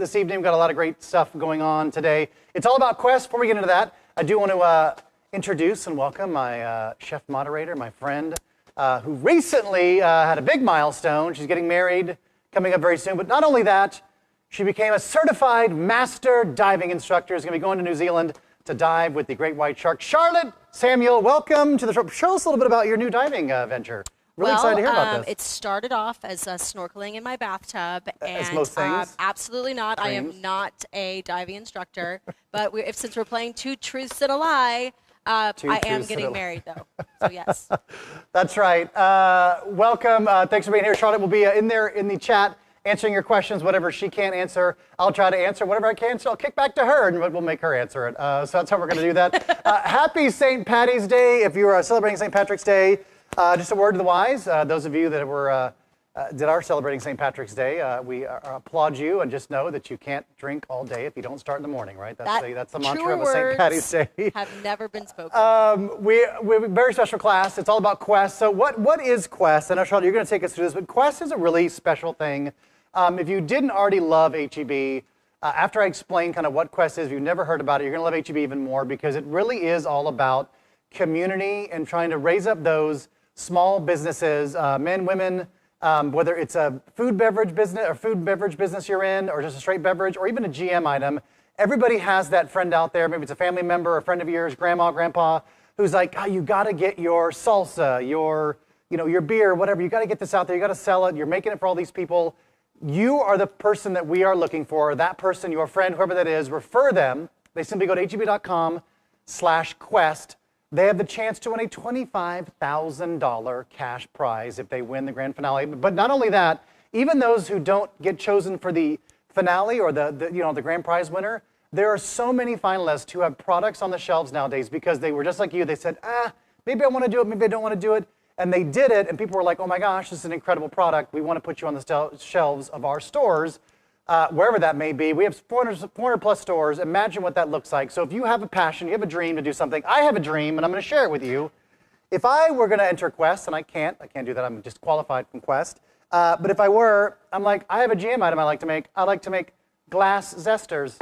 this evening. We've got a lot of great stuff going on today. It's all about Quest. Before we get into that, I do want to introduce and welcome my chef moderator, my friend, who recently had a big milestone. She's getting married, coming up very soon. But not only that, she became a certified master diving instructor. She's going to be going to New Zealand to dive with the great white shark. Charlotte Samuel, welcome to the show. Show us a little bit about your new diving venture. Really excited to hear about this. It started off as snorkeling in my bathtub. And, as most things? Absolutely not. Dreams. I am not a diving instructor. But since we're playing two truths and a lie, I am getting married, though. So, yes. That's right. Welcome. Thanks for being here. Charlotte will be in there in the chat answering your questions. Whatever she can't answer, I'll try to answer. Whatever I can, so I'll kick back to her, and we'll make her answer it. So that's how we're going to do that. Happy St. Patty's Day. If you are celebrating St. Patrick's Day, just a word to the wise. Those of you that are celebrating St. Patrick's Day, we applaud you, and just know that you can't drink all day if you don't start in the morning, right? That's the mantra of a St. Patty's Day. Have never been spoken. We have a very special class. It's all about Quest. So what is Quest? I know, Charlotte, you're going to take us through this, but Quest is a really special thing. If you didn't already love HEB, after I explain kind of what Quest is, if you've never heard about it, you're going to love HEB even more, because it really is all about community and trying to raise up those small businesses, men, women, whether it's a food beverage business you're in, or just a straight beverage, or even a GM item. Everybody has that friend out there. Maybe it's a family member, a friend of yours, grandma, grandpa, who's like, oh, you got to get your salsa, your beer, whatever. You got to get this out there. You got to sell it. You're making it for all these people. You are the person that we are looking for. That person, your friend, whoever that is, refer them. They simply go to heb.com/quest. They have the chance to win a $25,000 cash prize if they win the grand finale. But not only that, even those who don't get chosen for the finale or the grand prize winner, there are so many finalists who have products on the shelves nowadays because they were just like you. They said, maybe I want to do it, maybe I don't want to do it. And they did it, and people were like, oh my gosh, this is an incredible product. We want to put you on the shelves of our stores, wherever that may be. We have 400 plus stores. Imagine what that looks like. So if you have a passion, you have a dream to do something. I have a dream, and I'm going to share it with you. If I were going to enter Quest, and I can't do that. I'm disqualified from Quest. But if I were, I'm like, I have a GM item I like to make. I like to make glass zesters.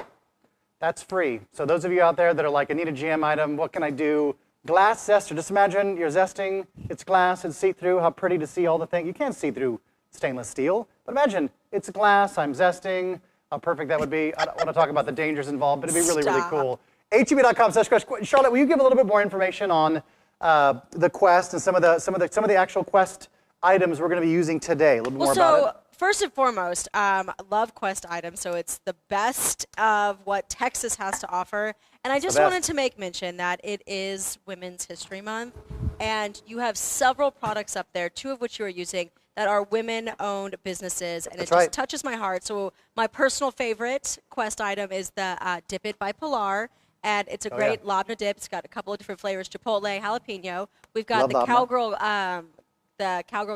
That's free. So those of you out there that are like, I need a GM item, what can I do? Glass zester. Just imagine you're zesting. It's glass. It's see-through. How pretty to see all the things. You can't see through stainless steel. But imagine it's glass. I'm zesting. How perfect that would be. I don't want to talk about the dangers involved, but it'd be really, really cool. heb.com/Quest. Charlotte, will you give a little bit more information on the Quest and some of the actual Quest items we're going to be using today? A little bit more about it. First and foremost, I love Quest items, so it's the best of what Texas has to offer. And I just wanted to make mention that it is Women's History Month, and you have several products up there, two of which you are using, that are women-owned businesses, and it just touches my heart. So my personal favorite Quest item is the Dip It by Pilar, and it's a great labna dip. It's got a couple of different flavors, chipotle, jalapeno. We've got the cowgirl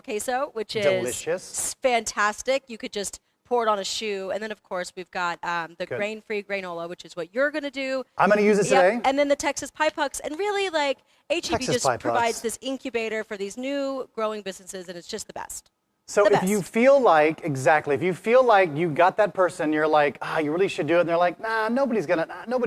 queso, which is fantastic. You could just pour it on a shoe. And then, of course, we've got the grain-free granola, which is what you're going to do. I'm going to use it today. And then the Texas Pie Pucks. And really, like, HEB just provides this incubator for these new growing businesses, and it's just the best. So if you feel like, if you feel like you got that person, you're like, you really should do it. And they're like, nobody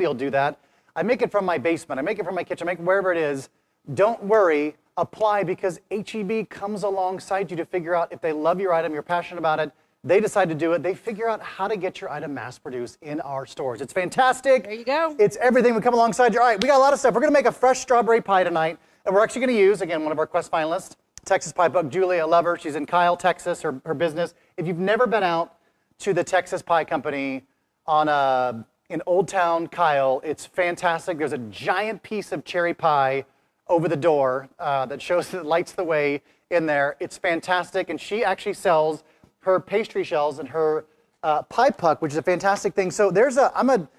will do that. I make it from my basement. I make it from my kitchen. I make it wherever it is. Don't worry. Apply, because HEB comes alongside you to figure out if they love your item, you're passionate about it, they decide to do it, they figure out how to get your item mass-produced in our stores. It's fantastic. There you go. It's everything. We come alongside you. All right, we got a lot of stuff. We're going to make a fresh strawberry pie tonight, and we're actually going to use, again, one of our Quest finalists, Texas Pie Puck, Julie. I love her. She's in Kyle, Texas, her business. If you've never been out to the Texas Pie Company in Old Town Kyle, it's fantastic. There's a giant piece of cherry pie over the door that lights the way in there. It's fantastic, and she actually sells her pastry shells and her pie puck, which is a fantastic thing. So I'm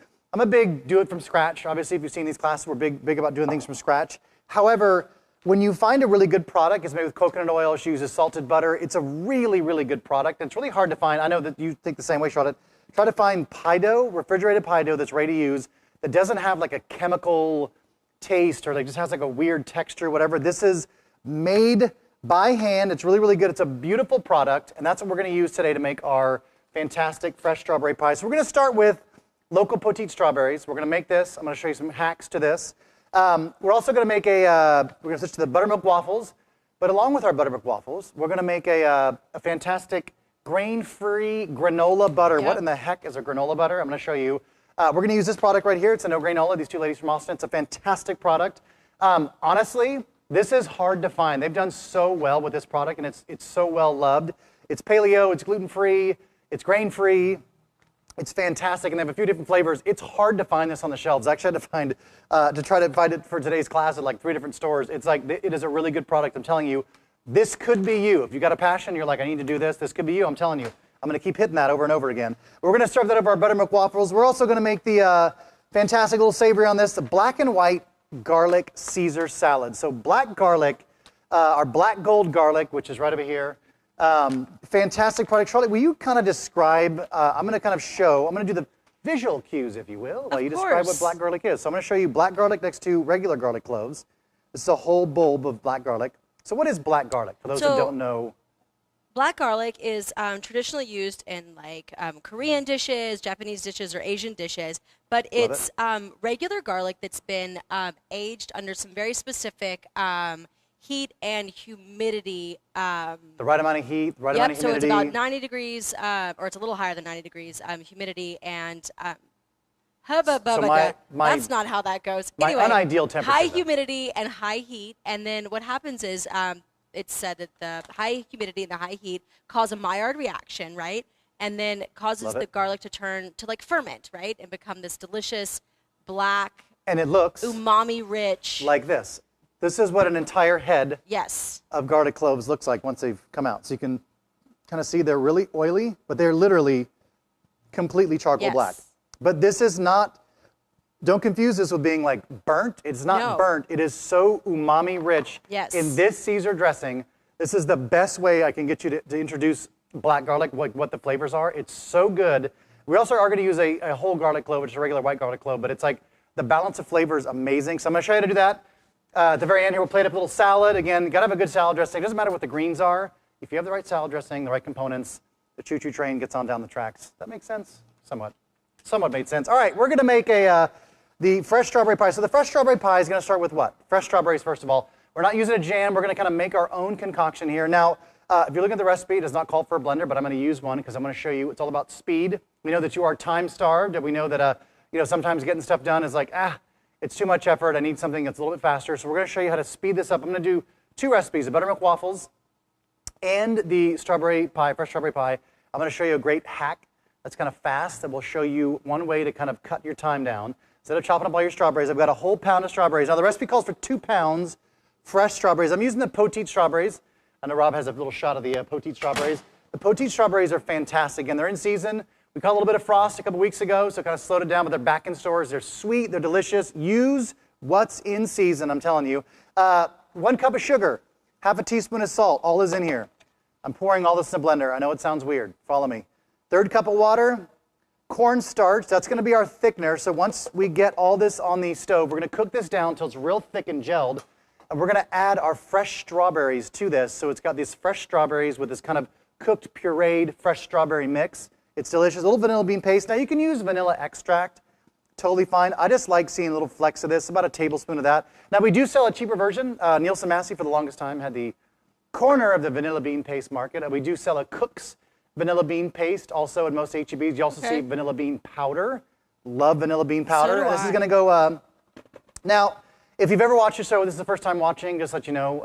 a big do it from scratch. Obviously, if you've seen these classes, we're big about doing things from scratch. However, when you find a really good product, it's made with coconut oil, she uses salted butter. It's a really, really good product, and it's really hard to find. I know that you think the same way, Charlotte. Try to find pie dough, refrigerated pie dough that's ready to use, that doesn't have like a chemical taste or like just has like a weird texture, whatever. This is made by hand. It's really, really good. It's a beautiful product, and that's what we're going to use today to make our fantastic fresh strawberry pie. So we're going to start with local petite strawberries. We're going to make this. I'm going to show you some hacks to this. We're also going to make we're going to switch to the buttermilk waffles. But along with our buttermilk waffles, we're going to make a fantastic grain-free granola butter. Yep. What in the heck is a granola butter? I'm going to show you. We're going to use this product right here. It's a no granola. These two ladies from Austin. It's a fantastic product. Honestly, this is hard to find. They've done so well with this product, and it's so well loved. It's paleo, it's gluten-free, it's grain-free. It's fantastic, and they have a few different flavors. It's hard to find this on the shelves. I actually had to find, to try to find it for today's class at like 3 different stores. It's like, it is a really good product. I'm telling you, this could be you. If you got a passion, you're like, I need to do this, this could be you. I'm telling you. I'm going to keep hitting that over and over again. We're going to serve that over our buttermilk waffles. We're also going to make the fantastic little savory on this, the black and white garlic Caesar salad. So black garlic, our black gold garlic, which is right over here. Fantastic product. Charlotte, will you kind of describe, I'm going to kind of show, I'm going to do the visual cues, if you will, while you describe what black garlic is. So I'm going to show you black garlic next to regular garlic cloves. This is a whole bulb of black garlic. So what is black garlic, for those who don't know? Black garlic is traditionally used in like Korean dishes, Japanese dishes, or Asian dishes, but it's regular garlic that's been aged under some very specific heat and humidity. The right amount of heat, the right amount of humidity. So it's about 90 degrees, or it's a little higher than 90 degrees humidity, and that's not how that goes. Anyway, unideal temperature. High humidity and high heat, and then what happens is it's said that the high humidity and the high heat cause a Maillard reaction, right? And then causes the garlic to turn to like ferment, right? And become this delicious black, and it looks umami-rich. Like this. This is what an entire head of garlic cloves looks like once they've come out. So you can kind of see they're really oily, but they're literally completely charcoal black. But this is not, don't confuse this with being like burnt. It's not burnt. It is so umami rich in this Caesar dressing. This is the best way I can get you to introduce black garlic, what the flavors are. It's so good. We also are going to use a whole garlic clove, which is a regular white garlic clove, but it's like the balance of flavor is amazing. So I'm going to show you how to do that. At the very end here, we'll plate up a little salad. Again, you got to have a good salad dressing. It doesn't matter what the greens are. If you have the right salad dressing, the right components, the choo-choo train gets on down the tracks. That makes sense? Somewhat. Somewhat made sense. All right, we're going to make the fresh strawberry pie. So the fresh strawberry pie is going to start with what? Fresh strawberries, first of all. We're not using a jam. We're going to kind of make our own concoction here. Now, if you're looking at the recipe, it does not call for a blender, but I'm going to use one because I'm going to show you it's all about speed. We know that you are time-starved, and we know that sometimes getting stuff done is like, it's too much effort. I need something that's a little bit faster. So we're going to show you how to speed this up. I'm going to do 2 recipes, the buttermilk waffles and the strawberry pie, fresh strawberry pie. I'm going to show you a great hack that's kind of fast that will show you one way to kind of cut your time down. Instead of chopping up all your strawberries, I've got a whole pound of strawberries. Now the recipe calls for 2 pounds fresh strawberries. I'm using the petite strawberries. I know Rob has a little shot of the petite strawberries. The petite strawberries are fantastic, and they're in season. We caught a little bit of frost a couple weeks ago, so kind of slowed it down, but they're back in stores. They're sweet, they're delicious. Use what's in season, I'm telling you. 1 cup of sugar, half a teaspoon of salt, all is in here. I'm pouring all this in a blender. I know it sounds weird. Follow me. 1/3 cup of water, cornstarch. That's going to be our thickener. So once we get all this on the stove, we're going to cook this down until it's real thick and gelled. And we're going to add our fresh strawberries to this. So it's got these fresh strawberries with this kind of cooked, pureed, fresh strawberry mix. It's delicious. A little vanilla bean paste. Now you can use vanilla extract. Totally fine. I just like seeing little flecks of this, about a tablespoon of that. Now we do sell a cheaper version. Nielsen Massey for the longest time had the corner of the vanilla bean paste market. We do sell a Cook's vanilla bean paste also in most HEBs. You also see vanilla bean powder. Love vanilla bean powder. So this is going to go, now, if you've ever watched the show, this is the first time watching, just to let you know,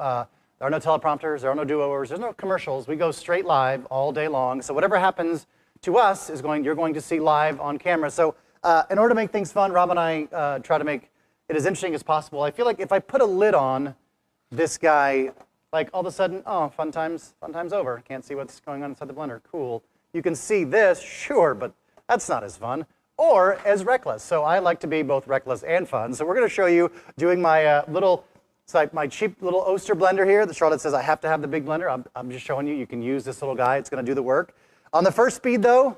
there are no teleprompters, there are no do-overs, there's no commercials. We go straight live all day long. So whatever happens to us is you're going to see live on camera. So in order to make things fun, Rob and I try to make it as interesting as possible. I feel like if I put a lid on this guy, like all of a sudden, oh, fun time's over. Can't see what's going on inside the blender. Cool. You can see this, sure, but that's not as fun or as reckless. So I like to be both reckless and fun. So we're going to show you doing my it's like my cheap little Oster blender here. The Charlotte says I have to have the big blender. I'm just showing you can use this little guy. It's going to do the work. On the first speed, though,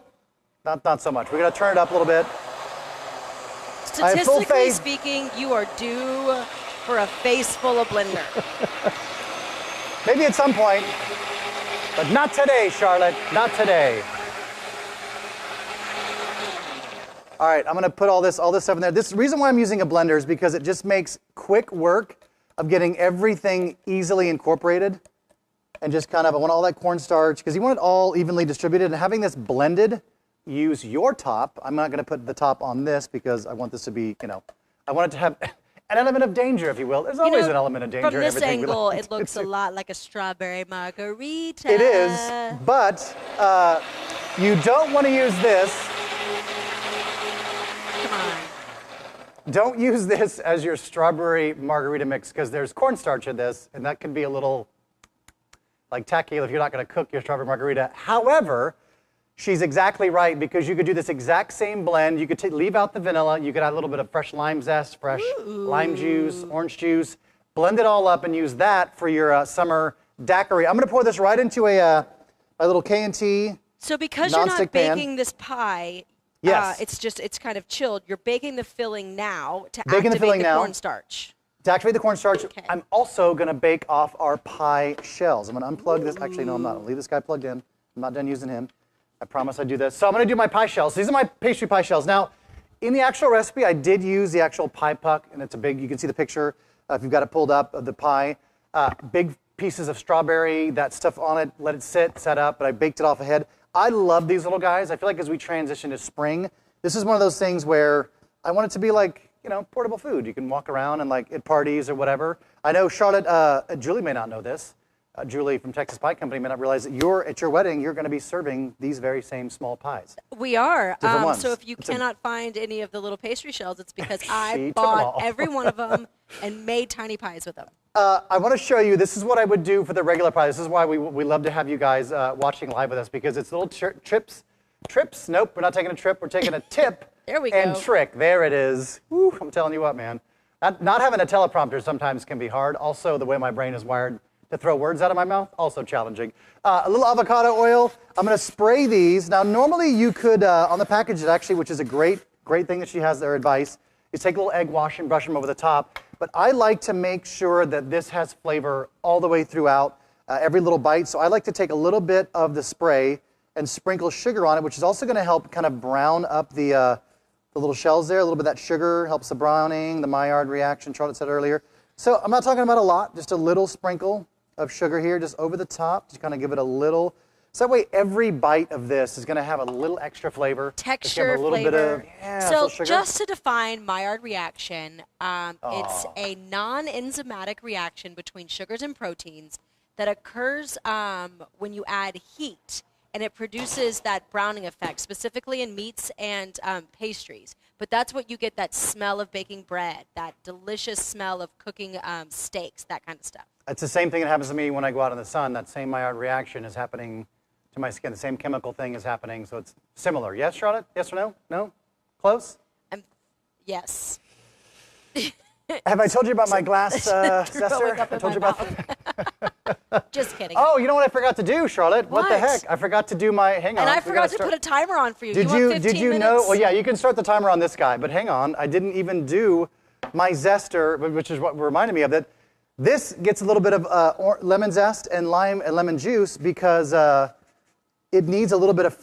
not so much. We're going to turn it up a little bit. Statistically speaking, you are due for a face full of blender. Maybe at some point, but not today, Charlotte. Not today. All right, I'm gonna put all this stuff in there. The reason why I'm using a blender is because it just makes quick work of getting everything easily incorporated. And just kind of, I want all that cornstarch, because you want it all evenly distributed. And having this blended, use your top. I'm not gonna put the top on this because I want this to be, I want it to have an element of danger, if you will. There's always an element of danger from in this everything angle, we like it looks a lot like a strawberry margarita. It is, but you don't want to use this. Come on. Don't use this as your strawberry margarita mix because there's cornstarch in this, and that can be a little like tacky if you're not going to cook your strawberry margarita. However, she's exactly right because you could do this exact same blend. You could leave out the vanilla. You could add a little bit of fresh lime zest, fresh lime juice, orange juice, blend it all up and use that for your summer daiquiri. I'm going to pour this right into a little K&T. So because you're not pan. baking this pie, Yes. it's kind of chilled. You're baking the filling now to Baking the activate filling the now. cornstarch. To activate the cornstarch, Okay. I'm also going to bake off our pie shells. I'm going to unplug this. Actually, no, I'm not. I'll leave this guy plugged in. I'm not done using him. I promise I do this. So I'm going to do my pie shells. These are my pastry pie shells. Now, in the actual recipe, I did use the actual pie puck, and it's a big, you can see the picture if you've got it pulled up of the pie. Big pieces of strawberry, that stuff on it, let it sit, set up, but I baked it off ahead. I love these little guys. I feel like as we transition to spring, this is one of those things where I want it to be like, portable food. You can walk around and like at parties or whatever. I know Charlotte, Julie may not know this. Julie from Texas Pie Company may not realize that at your wedding, you're going to be serving these very same small pies. We are. Different ones. So if you cannot find any of the little pastry shells, it's because I She took 'em bought all. every one of them and made tiny pies with them. I want to show you, this is what I would do for the regular pie. This is why we love to have you guys watching live with us, because it's little trips. Nope, we're not taking a trip, we're taking a tip. There we and go. trick, there it is. Woo, I'm telling you what, man. Not having a teleprompter sometimes can be hard. Also, the way my brain is wired to throw words out of my mouth, also challenging. A little avocado oil. I'm going to spray these. Now, normally you could, on the package, actually, which is a great thing that she has, their advice, is take a little egg wash and brush them over the top. But I like to make sure that this has flavor all the way throughout every little bite. So I like to take a little bit of the spray and sprinkle sugar on it, which is also going to help kind of brown up the little shells there. A little bit of that sugar helps the browning, the Maillard reaction Charlotte said earlier. So I'm not talking about a lot, just a little sprinkle of sugar here, just over the top, just kind of give it a little. So that way every bite of this is going to have a little extra flavor. Texture, a little flavor. Bit of, yeah, a so little sugar. just to define Maillard reaction, it's a non-enzymatic reaction between sugars and proteins that occurs when you add heat. And it produces that browning effect, specifically in meats and pastries. But that's what you get, that smell of baking bread, that delicious smell of cooking steaks, that kind of stuff. It's the same thing that happens to me when I go out in the sun. That same Maillard reaction is happening to my skin. The same chemical thing is happening, so it's similar. Yes, Charlotte? Yes or no? No? Close? Yes. Have I told you about my glass zester? up I in told my you about Just kidding. Oh, you know what I forgot to do, Charlotte? What the What? heck? I forgot to do my, hang on. and I we forgot gotta to start- put a timer on for you. Did you you, want 15 did you minutes? know? Well, yeah, you can start the timer on this guy, but hang on. I didn't even do my zester, which is what reminded me of that. This gets a little bit of lemon zest and lime and lemon juice because it needs a little bit of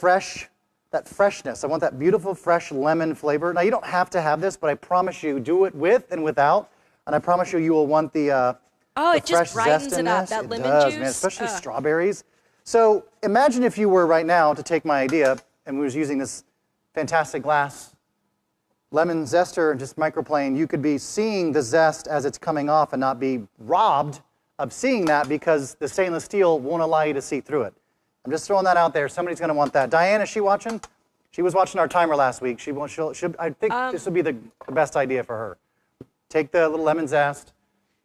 that freshness. I want that beautiful fresh lemon flavor. Now, you don't have to have this, but I promise you, do it with and without, and I promise you, you will want the Oh, the it just fresh brightens zest in it up. this. That It lemon does, juice. man, especially Ugh. strawberries. So imagine if you were right now to take my idea and we was using this fantastic glass lemon zester and just microplane, you could be seeing the zest as it's coming off and not be robbed of seeing that because the stainless steel won't allow you to see through it. I'm just throwing that out there. Somebody's going to want that. Diane, is she watching? She was watching our timer last week. I think this would be the best idea for her. Take the little lemon zest.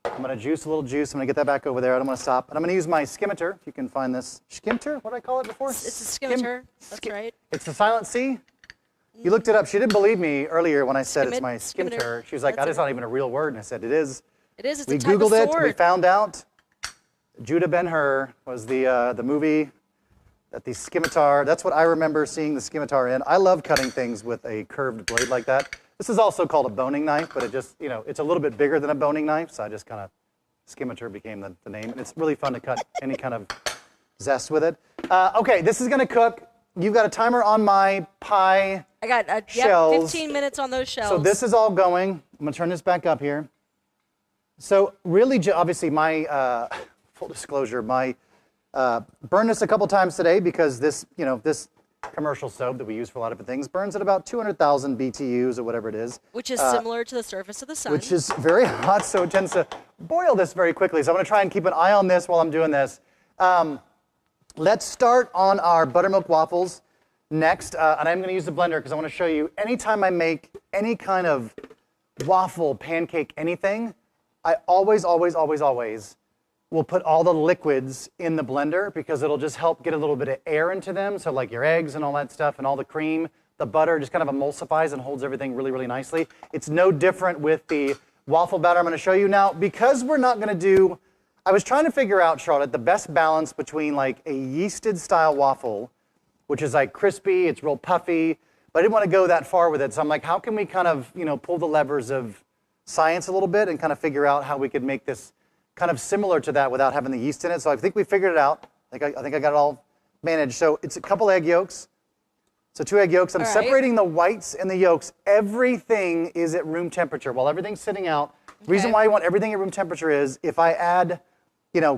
I'm going to juice a little juice. I'm going to get that back over there. I don't want to stop. And I'm going to use my skimmeter, if you can find this. Skimmeter? What did I call it before? It's a skimmeter. That's right. It's the silent C. You looked it up. She didn't believe me earlier when I said it's my Skimmeter. skimmeter. She was like, That's that is not even a real word. And I said, it is. It is. It's We a type Googled of it. sword. We found out Judah Ben-Hur was the movie that the scimitar, that's what I remember seeing the scimitar in. I love cutting things with a curved blade like that. This is also called a boning knife, but it just, it's a little bit bigger than a boning knife, so I just kind of, scimitar became the name. And it's really fun to cut any kind of zest with it. Okay, this is going to cook you've got a timer on my pie I got shells. 15 minutes on those shells. So this is all going. I'm going to turn this back up here. So really, obviously, my full disclosure, my burned this a couple times today because this, this commercial soap that we use for a lot of things burns at about 200,000 BTUs or whatever it is. Which is similar to the surface of the sun. Which is very hot, so it tends to boil this very quickly. So I'm going to try and keep an eye on this while I'm doing this. Let's start on our buttermilk waffles next. And I'm going to use the blender because I want to show you anytime I make any kind of waffle, pancake, anything, I always will put all the liquids in the blender because it'll just help get a little bit of air into them. So like your eggs and all that stuff and all the cream, the butter just kind of emulsifies and holds everything really, really nicely. It's no different with the waffle batter I'm going to show you now. Because we're not going to do, I was trying to figure out, Charlotte, the best balance between like a yeasted style waffle, which is like crispy, it's real puffy, but I didn't want to go that far with it. So I'm like, how can we kind of, pull the levers of science a little bit and kind of figure out how we could make this kind of similar to that without having the yeast in it. So I think we figured it out. I think I got it all managed. So it's a couple egg yolks. So 2 egg yolks. I'm separating the whites and the yolks. Everything is at room temperature. While everything's sitting out, the reason why you want everything at room temperature is if I add,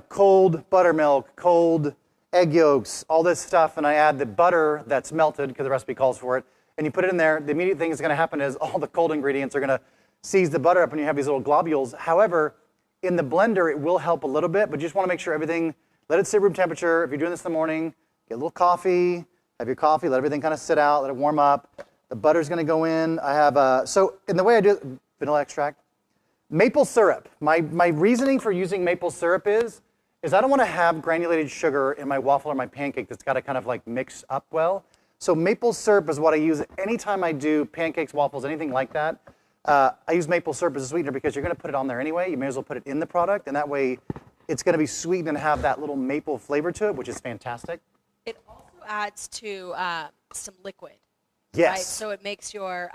cold buttermilk, cold egg yolks, all this stuff, and I add the butter that's melted, because the recipe calls for it, and you put it in there, the immediate thing that's going to happen is all the cold ingredients are going to seize the butter up and you have these little globules. However, in the blender, it will help a little bit, but you just want to make sure everything, let it sit room temperature. If you're doing this in the morning, get a little coffee, have your coffee, let everything kind of sit out, let it warm up. The butter's going to go in. I have, so in the way I do it, vanilla extract, maple syrup. My reasoning for using maple syrup is I don't want to have granulated sugar in my waffle or my pancake that's got to kind of like mix up well. So maple syrup is what I use anytime I do pancakes, waffles, anything like that. I use maple syrup as a sweetener because you're going to put it on there anyway. You may as well put it in the product, and that way it's going to be sweetened and have that little maple flavor to it, which is fantastic. It also adds to some liquid. Yes. Right? So it makes your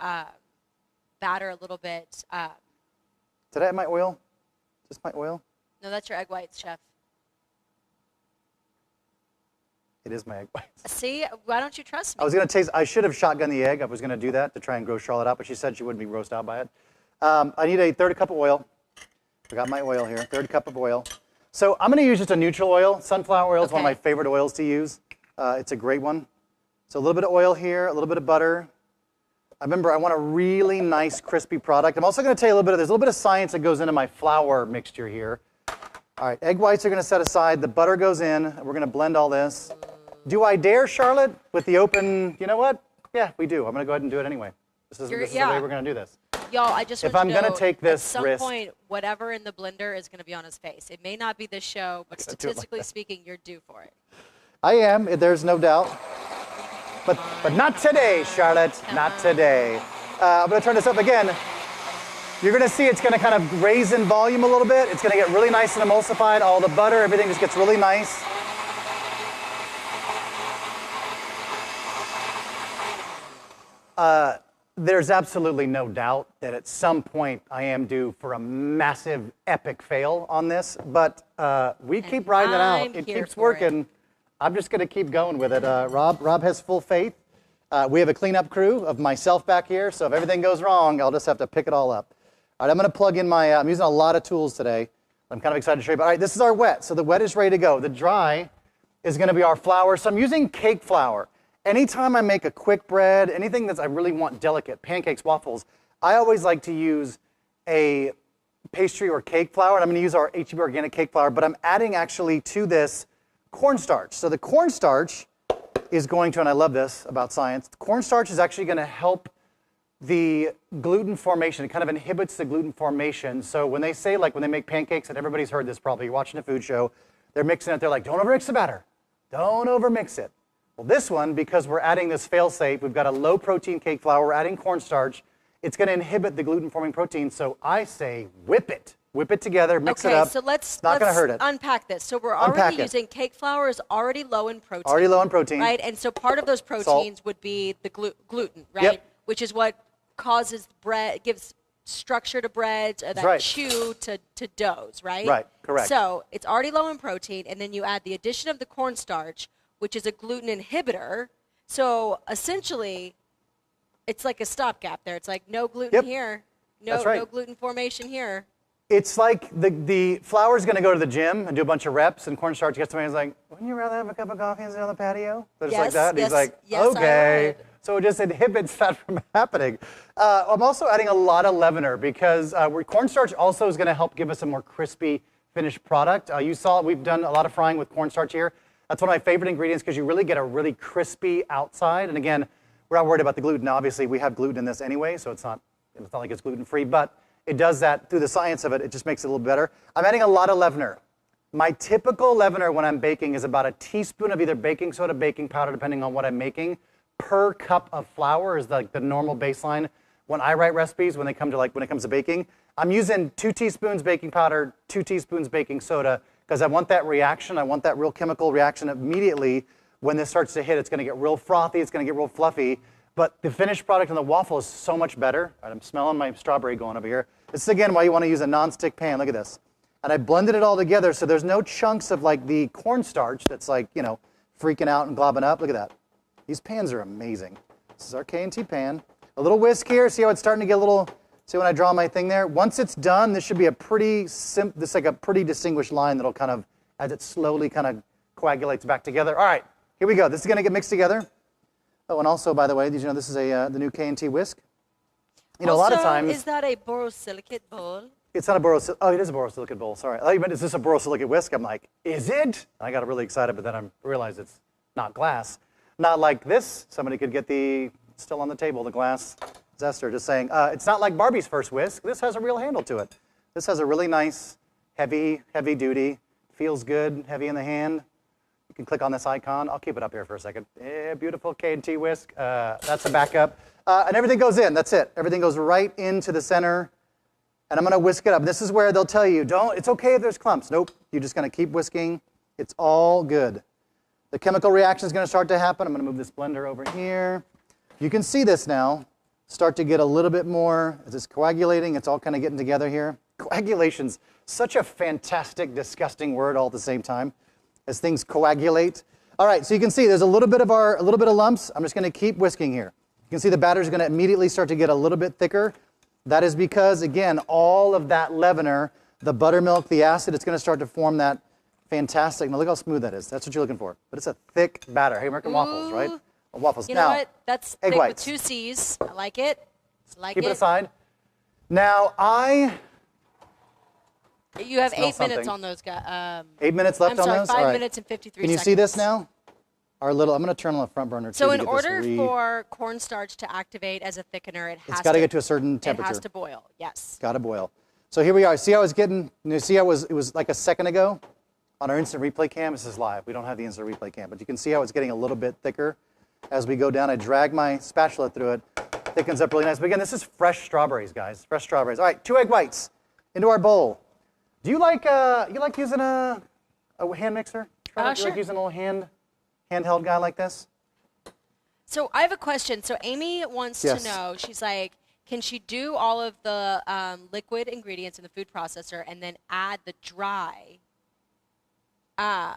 batter a little bit... Did I add my oil? Just my oil? No, that's your egg whites, Chef. It is my egg whites. See, why don't you trust me? I was going to taste, I should have shotgunned the egg. I was going to do that to try and gross Charlotte out, but she said she wouldn't be grossed out by it. I need a 1/3 cup of oil. I got my oil here, 1/3 cup of oil. So I'm going to use just a neutral oil. Sunflower oil is one of my favorite oils to use. It's a great one. So a little bit of oil here, a little bit of butter. I want a really nice crispy product. I'm also going to tell you there's a little bit of science that goes into my flour mixture here. All right, egg whites are going to set aside. The butter goes in. We're going to blend all this. Do I dare, Charlotte, with the open, you know what? Yeah, we do. I'm going to go ahead and do it anyway. This is the way we're going to do this. Y'all, I just want if I'm to know, going to take this at some risk, point, whatever in the blender is going to be on his face. It may not be this show, but statistically speaking, you're due for it. I am. There's no doubt. But not today, Charlotte. Not today. I'm going to turn this up again. You're going to see it's going to kind of raise in volume a little bit. It's going to get really nice and emulsified. All the butter, everything just gets really nice. There's absolutely no doubt that at some point I am due for a massive, epic fail on this, but we keep riding it out. It keeps working. I'm just going to keep going with it. Rob has full faith. We have a cleanup crew of myself back here, so if everything goes wrong, I'll just have to pick it all up. All right, I'm going to plug in my, I'm using a lot of tools today. I'm kind of excited to show you. But all right, this is our wet. So the wet is ready to go. The dry is going to be our flour. So I'm using cake flour. Anytime I make a quick bread, anything that I really want delicate, pancakes, waffles, I always like to use a pastry or cake flour. And I'm going to use our H-E-B organic cake flour, but I'm adding actually to this cornstarch. So the cornstarch is going to, and I love this about science, cornstarch is actually going to help the gluten formation. It kind of inhibits the gluten formation. So when they say, like when they make pancakes, and everybody's heard this probably, you're watching a food show, they're mixing it, they're like, don't overmix the batter. Don't overmix it. Well, this one, because we're adding this fail-safe, we've got a low-protein cake flour, we're adding cornstarch, it's going to inhibit the gluten-forming protein, so I say whip it. Whip it together, mix it up. So let's unpack this. So we're already using cake flour is already low in protein. Already low in protein. Right, and so part of those proteins would be the gluten, right? Yep. Which is what causes bread, gives structure to breads, or that chew to doughs, right? Right, correct. So it's already low in protein, and then you add the addition of the cornstarch, which is a gluten inhibitor, So essentially, it's like a stopgap there. It's like no gluten here, no gluten formation here. It's like the flour's going to go to the gym and do a bunch of reps, and cornstarch gets to me and he's like, wouldn't you rather have a cup of coffee and sit on the patio? They're just like that. And he's like, okay. So it just inhibits that from happening. I'm also adding a lot of leavener because cornstarch also is going to help give us a more crispy finished product. You saw we've done a lot of frying with cornstarch here. That's one of my favorite ingredients because you really get a really crispy outside. And again, we're not worried about the gluten. Obviously, we have gluten in this anyway, so it's not like it's gluten-free. But it does that through the science of it. It just makes it a little better. I'm adding a lot of leavener. My typical leavener when I'm baking is about a teaspoon of either baking soda, baking powder, depending on what I'm making, per cup of flour is like the normal baseline. When I write recipes, when it comes to baking, I'm using 2 teaspoons baking powder, 2 teaspoons baking soda, because I want that reaction. I want that real chemical reaction immediately. When this starts to hit, it's going to get real frothy. It's going to get real fluffy. But the finished product on the waffle is so much better. I'm smelling my strawberry going over here. This is, again, why you want to use a non-stick pan. Look at this. And I blended it all together so there's no chunks of like the cornstarch that's like, you know, freaking out and globbing up. Look at that. These pans are amazing. This is our K&T pan. A little whisk here. See how it's starting to get a little, see when I draw my thing there? Once it's done, this should be a pretty distinguished line that'll kind of, as it slowly kind of coagulates back together. All right, here we go. This is going to get mixed together. Oh, and also, by the way, did you know this is the new K&T whisk? You know, also, a lot of times. Is that a borosilicate bowl? It's not a borosilicate. Oh, it is a borosilicate bowl. Sorry. I thought you meant, is this a borosilicate whisk? I'm like, is it? I got really excited, but then I realized it's not glass. Not like this. Somebody could get still on the table, the glass zester. Just saying, it's not like Barbie's first whisk. This has a real handle to it. This has a really nice, heavy duty. Feels good, heavy in the hand. You can click on this icon. I'll keep it up here for a second. Yeah, beautiful K&T whisk. That's a backup. And everything goes in. That's it. Everything goes right into the center. And I'm going to whisk it up. This is where they'll tell you, it's okay if there's clumps. Nope. You're just going to keep whisking. It's all good. The chemical reaction is going to start to happen. I'm going to move this blender over here. You can see this now start to get a little bit more as it's coagulating. It's all kind of getting together here. Coagulation's such a fantastic, disgusting word all at the same time as things coagulate. All right, so you can see there's a little bit of lumps. I'm just going to keep whisking here. You can see the batter is going to immediately start to get a little bit thicker. That is because, again, all of that leavener, the buttermilk, the acid, it's going to start to form that fantastic. Now look how smooth that is. That's what you're looking for. But it's a thick batter. Hey, American waffles, right? Waffles. You know what? That's thick with 2 C's. I like it. Keep it aside. Now you have 8 minutes on those guys. 8 minutes left on those? I'm sorry, 5 minutes and 53 seconds. Can you see this now? I'm going to turn on the front burner. So in order for cornstarch to activate as a thickener, it's got to get to a certain temperature. It has to boil, yes. Got to boil. So here we are. See how it's getting, see how it was like a second ago on our instant replay cam? This is live. We don't have the instant replay cam, but you can see how it's getting a little bit thicker as we go down. I drag my spatula through it. Thickens up really nice. But again, this is fresh strawberries, guys. Fresh strawberries. All right, 2 egg whites into our bowl. Do you like using a hand mixer? Do you like using a little handheld guy like this? So I have a question. So Amy wants to know, she's like, can she do all of the liquid ingredients in the food processor and then add the dry to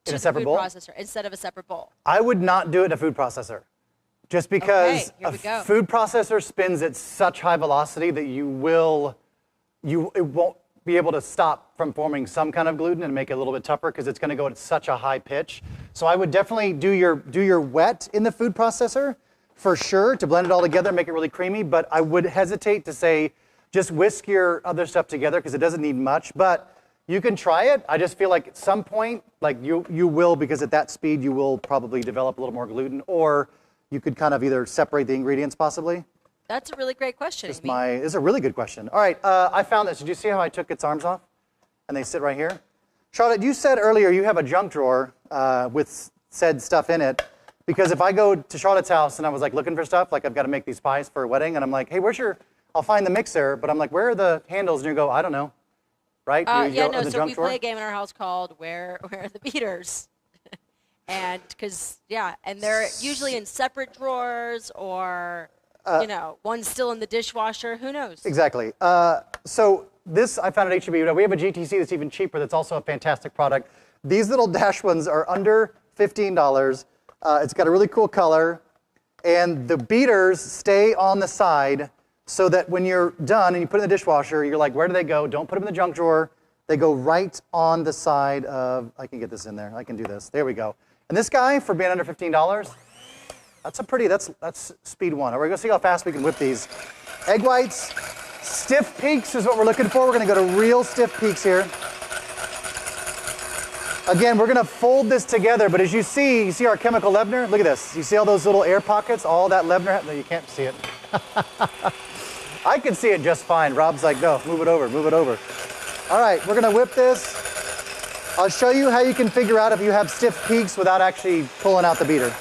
the food processor instead of a separate bowl? I would not do it in a food processor. Just because a food processor spins at such high velocity that it won't be able to stop from forming some kind of gluten and make it a little bit tougher because it's going to go at such a high pitch. So I would definitely do your wet in the food processor for sure to blend it all together and make it really creamy. But I would hesitate to say just whisk your other stuff together because it doesn't need much. But you can try it. I just feel like at some point, like you will, because at that speed you will probably develop a little more gluten, or you could kind of either separate the ingredients possibly. That's a really great question. This is a really good question. All right, I found this. Did you see how I took its arms off? And they sit right here. Charlotte, you said earlier you have a junk drawer with said stuff in it. Because if I go to Charlotte's house and I was like looking for stuff, like I've got to make these pies for a wedding, and I'm like, hey, I'll find the mixer, but I'm like, where are the handles? And you go, I don't know. Right? So we play a game in our house called Where Are the Beaters? And they're usually in separate drawers or, one's still in the dishwasher. Who knows? Exactly. So this I found at H-E-B. We have a GTC that's even cheaper that's also a fantastic product. These little dash ones are under $15. It's got a really cool color. And the beaters stay on the side so that when you're done and you put it in the dishwasher, you're like, where do they go? Don't put them in the junk drawer. They go right on the side of, I can get this in there. I can do this. There we go. And this guy, for being under $15, that's speed one. We're going to see how fast we can whip these. Egg whites, stiff peaks is what we're looking for. We're going to go to real stiff peaks here. Again, we're going to fold this together, but as you see our chemical leavener? Look at this. You see all those little air pockets? All that leavener? No, you can't see it. I can see it just fine. Rob's like, no, move it over, move it over. All right, we're going to whip this. I'll show you how you can figure out if you have stiff peaks without actually pulling out the beater.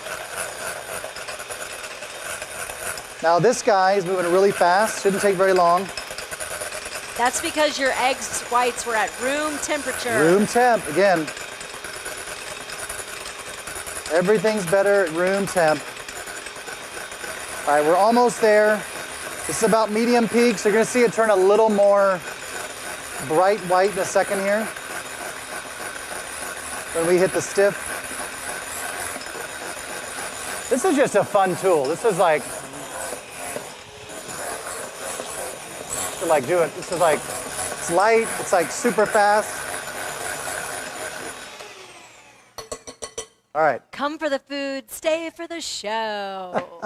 Now this guy is moving really fast. Shouldn't take very long. That's because your eggs whites were at room temperature. Room temp, again. Everything's better at room temp. All right, we're almost there. This is about medium peaks. You're going to see it turn a little more bright white in a second here. When we hit the stiff. This is just a fun tool. This is like do it. This is like, it's light, it's like super fast. All right. Come for the food, stay for the show.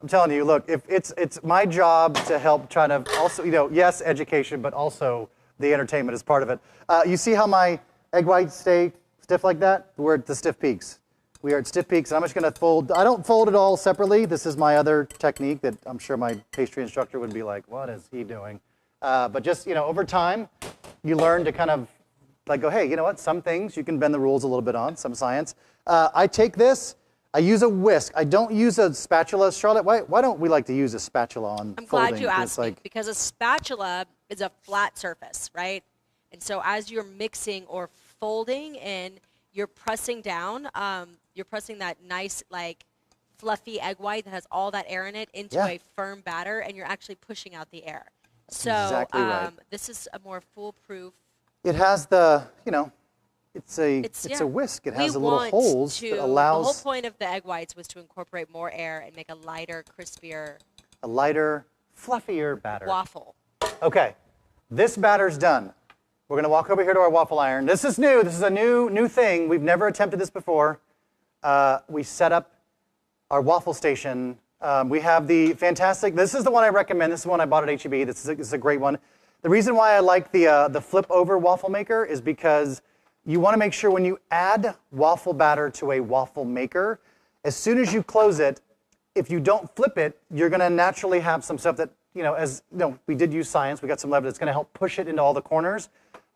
I'm telling you, look, if it's my job to help try to also, yes, education, but also the entertainment is part of it. You see how my egg whites stay stiff like that? We're at the stiff peaks. We are at stiff peaks, and I'm just going to fold. I don't fold it all separately. This is my other technique that I'm sure my pastry instructor would be like, what is he doing? But just, over time, you learn to kind of like go, hey, you know what? Some things you can bend the rules a little bit on, some science. I take this. I use a whisk. I don't use a spatula. Charlotte, why don't we like to use a spatula on I'm folding? glad you asked me, because a spatula is a flat surface, right? And so as you're mixing or folding and you're pressing down, you're pressing that nice, like, fluffy egg white that has all that air in it into a firm batter, and you're actually pushing out the air. So exactly right. This is a more foolproof. It has the, it's a whisk. It has the little holes that allows. The whole point of the egg whites was to incorporate more air and make a lighter, crispier. A lighter, fluffier batter. Waffle. Okay, this batter's done. We're going to walk over here to our waffle iron. This is new. This is a new thing. We've never attempted this before. We set up our waffle station. We have the fantastic, this is the one I recommend. This is the one I bought at H-E-B. This is a great one. The reason why I like the flip over waffle maker is because you want to make sure when you add waffle batter to a waffle maker, as soon as you close it, if you don't flip it, you're going to naturally have some stuff that, we did use science. We got some lever that's going to help push it into all the corners.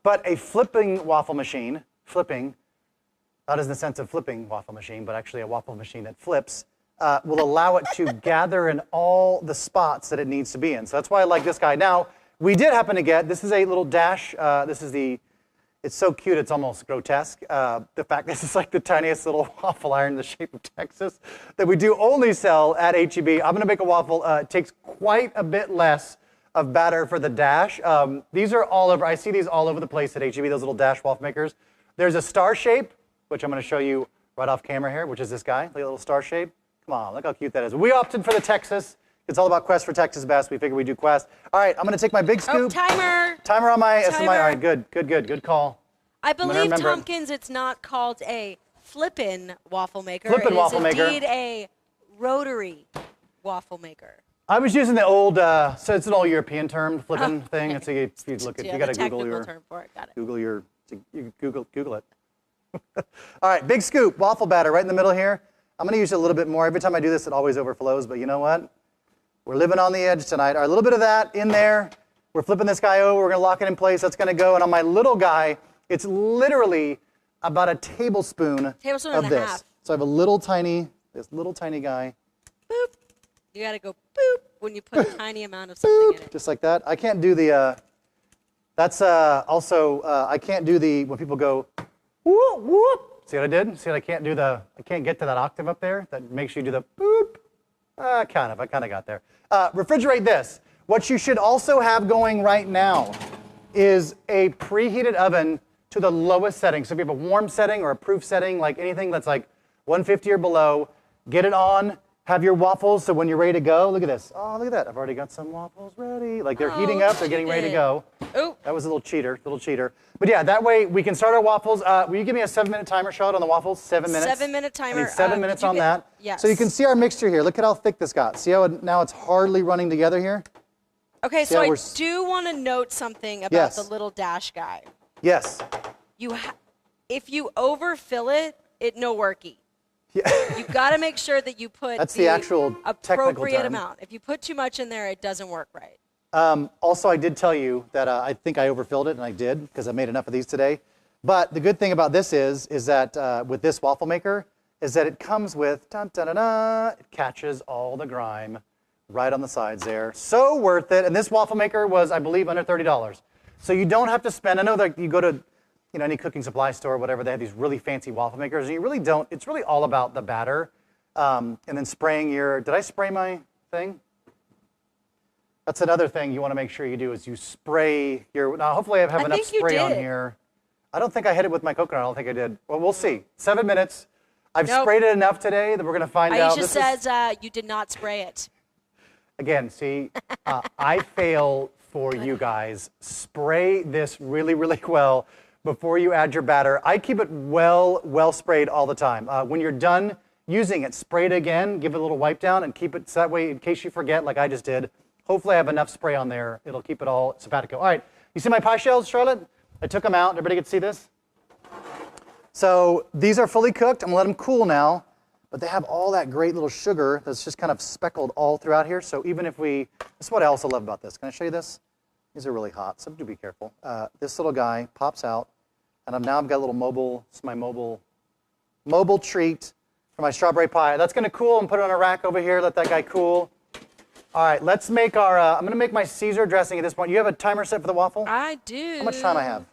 But a flipping waffle machine, not as in the sense of flipping waffle machine, but actually a waffle machine that flips, will allow it to gather in all the spots that it needs to be in. So that's why I like this guy. Now, we did happen to get, this is a little dash. It's so cute, it's almost grotesque. The fact this is like the tiniest little waffle iron in the shape of Texas that we do only sell at H-E-B. I'm gonna make a waffle. It takes quite a bit less of batter for the dash. These are all over, I see these all over the place at H-E-B, those little dash waffle makers. There's a star shape, which I'm gonna show you right off camera here, which is this guy, like a little star shape. Come on, look how cute that is. We opted for the Texas. It's all about Quest for Texas Best. We figured we'd do Quest. All right, I'm gonna take my big scoop. Oh, timer. Timer on my, timer. all right, good call. I believe, Tompkins, it's not called a flippin' waffle maker. Flippin' waffle maker. It is indeed a rotary waffle maker. I was using the old, so it's an old European term, flippin' thing. It's a, if you look at, you gotta Google your, term for it. Got it. Google your, you Google it. All right, big scoop, waffle batter right in the middle here. I'm gonna use it a little bit more. Every time I do this, it always overflows, but you know what? We're living on the edge tonight. All right, a little bit of that in there. We're flipping this guy over. We're gonna lock it in place. That's gonna go, and on my little guy, it's literally about a tablespoon of this. Half. So I have this little tiny guy. Boop. You gotta go boop when you put a tiny amount of something in it. Just like that. I can't do the, I can't do the, when people go, whoop, whoop. See what I did? See what I can't do I can't get to that octave up there that makes you do the boop. I kind of got there. Refrigerate this. What you should also have going right now is a preheated oven to the lowest setting. So if you have a warm setting or a proof setting, like anything that's like 150 or below. Get it on. Have your waffles, so when you're ready to go, look at this. Oh, look at that. I've already got some waffles ready. Like they're heating up, they're getting ready to go. Oh. That was a little cheater. But yeah, that way we can start our waffles. Will you give me a 7-minute timer, Charlotte, on the waffles? 7 minutes? 7-minute timer. I need 7 minutes on that. Yes. So you can see our mixture here. Look at how thick this got. See how now it's hardly running together here? Okay, so I do want to note something about the little dash guy. Yes. If you overfill it, it no worky. Yeah. You've got to make sure that you put That's the actual appropriate amount. If you put too much in there, it doesn't work right. Also, I did tell you that I think I overfilled it, and I did because I made enough of these today. But the good thing about this is that with this waffle maker, is that it comes with, it catches all the grime right on the sides there. So worth it. And this waffle maker was, I believe, under $30. So you don't have to spend, I know that you go to any cooking supply store or whatever, they have these really fancy waffle makers, and you really don't, it's really all about the batter. And then spraying did I spray my thing? That's another thing you want to make sure you do is you spray now hopefully I have enough spray on here. I don't think I hit it with my coconut, I don't think I did. Well, we'll see. 7 minutes. I've sprayed it enough today that we're going to find out. Aisha says you did not spray it. Again, see, I fail for you guys. Spray this really, really well before you add your batter. I keep it well sprayed all the time. When you're done using it, spray it again, give it a little wipe down, and keep it so that way in case you forget, like I just did. Hopefully I have enough spray on there. It'll keep it all simpatico. All right, you see my pie shells, Charlotte? I took them out. Everybody get to see this? So these are fully cooked. I'm gonna let them cool now, but they have all that great little sugar that's just kind of speckled all throughout here. So even if this is what I also love about this. Can I show you this? These are really hot, so do be careful. This little guy pops out, and now I've got a little mobile treat for my strawberry pie. That's gonna cool and put it on a rack over here, let that guy cool. All right, let's make I'm gonna make my Caesar dressing at this point. You have a timer set for the waffle? I do. How much time I have?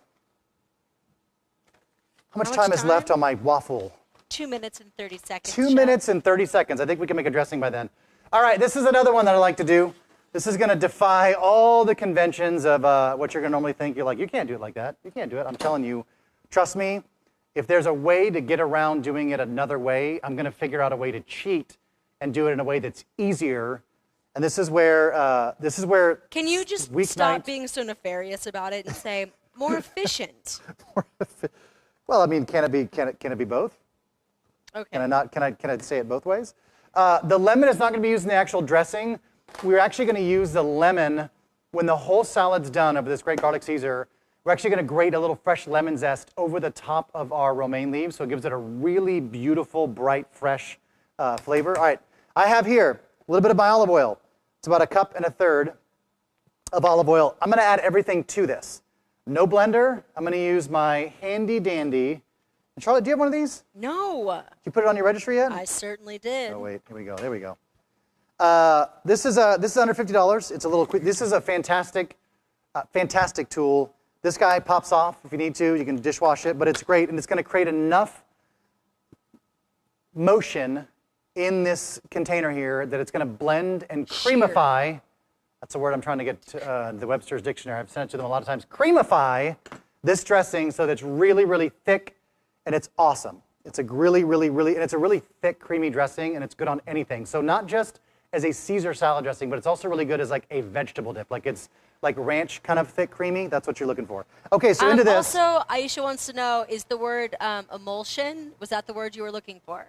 How much time is left on my waffle? 2 minutes and 30 seconds. 2 minutes and 30 seconds. I think we can make a dressing by then. All right, this is another one that I like to do. This is gonna defy all the conventions of what you're gonna normally think. You're like, you can't do it like that. You can't do it. I'm telling you, trust me, if there's a way to get around doing it another way, I'm gonna figure out a way to cheat and do it in a way that's easier. And this is where Can you just stop being so nefarious about it and say more efficient? Well, I mean, can it be both? Okay. Can I say it both ways? The lemon is not going to be used in the actual dressing. We're actually going to use the lemon when the whole salad's done over this great garlic Caesar. We're actually going to grate a little fresh lemon zest over the top of our romaine leaves, so it gives it a really beautiful, bright, fresh flavor. All right, I have here a little bit of my olive oil. It's about 1 1/3 cups of olive oil. I'm going to add everything to this. No blender. I'm going to use my handy dandy. And Charlotte, do you have one of these? No. Did you put it on your registry yet? I certainly did. Oh wait, here we go. There we go. This is under $50. It's a little quick. This is a fantastic tool. This guy pops off if you need to. You can dishwash it, but it's great, and it's going to create enough motion in this container here that it's going to blend and creamify. That's a word I'm trying to get to the Webster's Dictionary. I've sent it to them a lot of times. Creamify this dressing so that it's really, really thick, and it's awesome. It's a really, really, really, and it's a really thick, creamy dressing, and it's good on anything. So not just as a Caesar salad dressing, but it's also really good as like a vegetable dip. Like it's like ranch kind of thick, creamy. That's what you're looking for. Okay, so into this. Also, Aisha wants to know, is the word emulsion, was that the word you were looking for?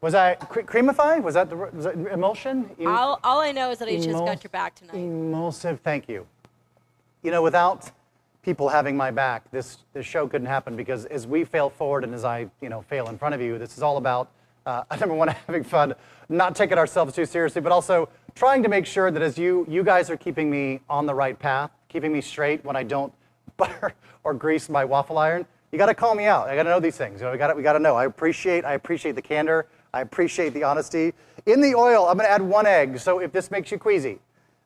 Was I creamify? Was that the word? Was that emulsion? All I know is that Aisha's got your back tonight. Emulsive, thank you. You know, without people having my back, this show couldn't happen, because as we fail forward and as I fail in front of you, this is all about number one, having fun, not taking ourselves too seriously, but also trying to make sure that as you guys are keeping me on the right path, keeping me straight when I don't butter or grease my waffle iron. You got to call me out. I got to know these things. We got to know. I appreciate the candor. I appreciate the honesty. In the oil, I'm going to add 1 egg. So if this makes you queasy,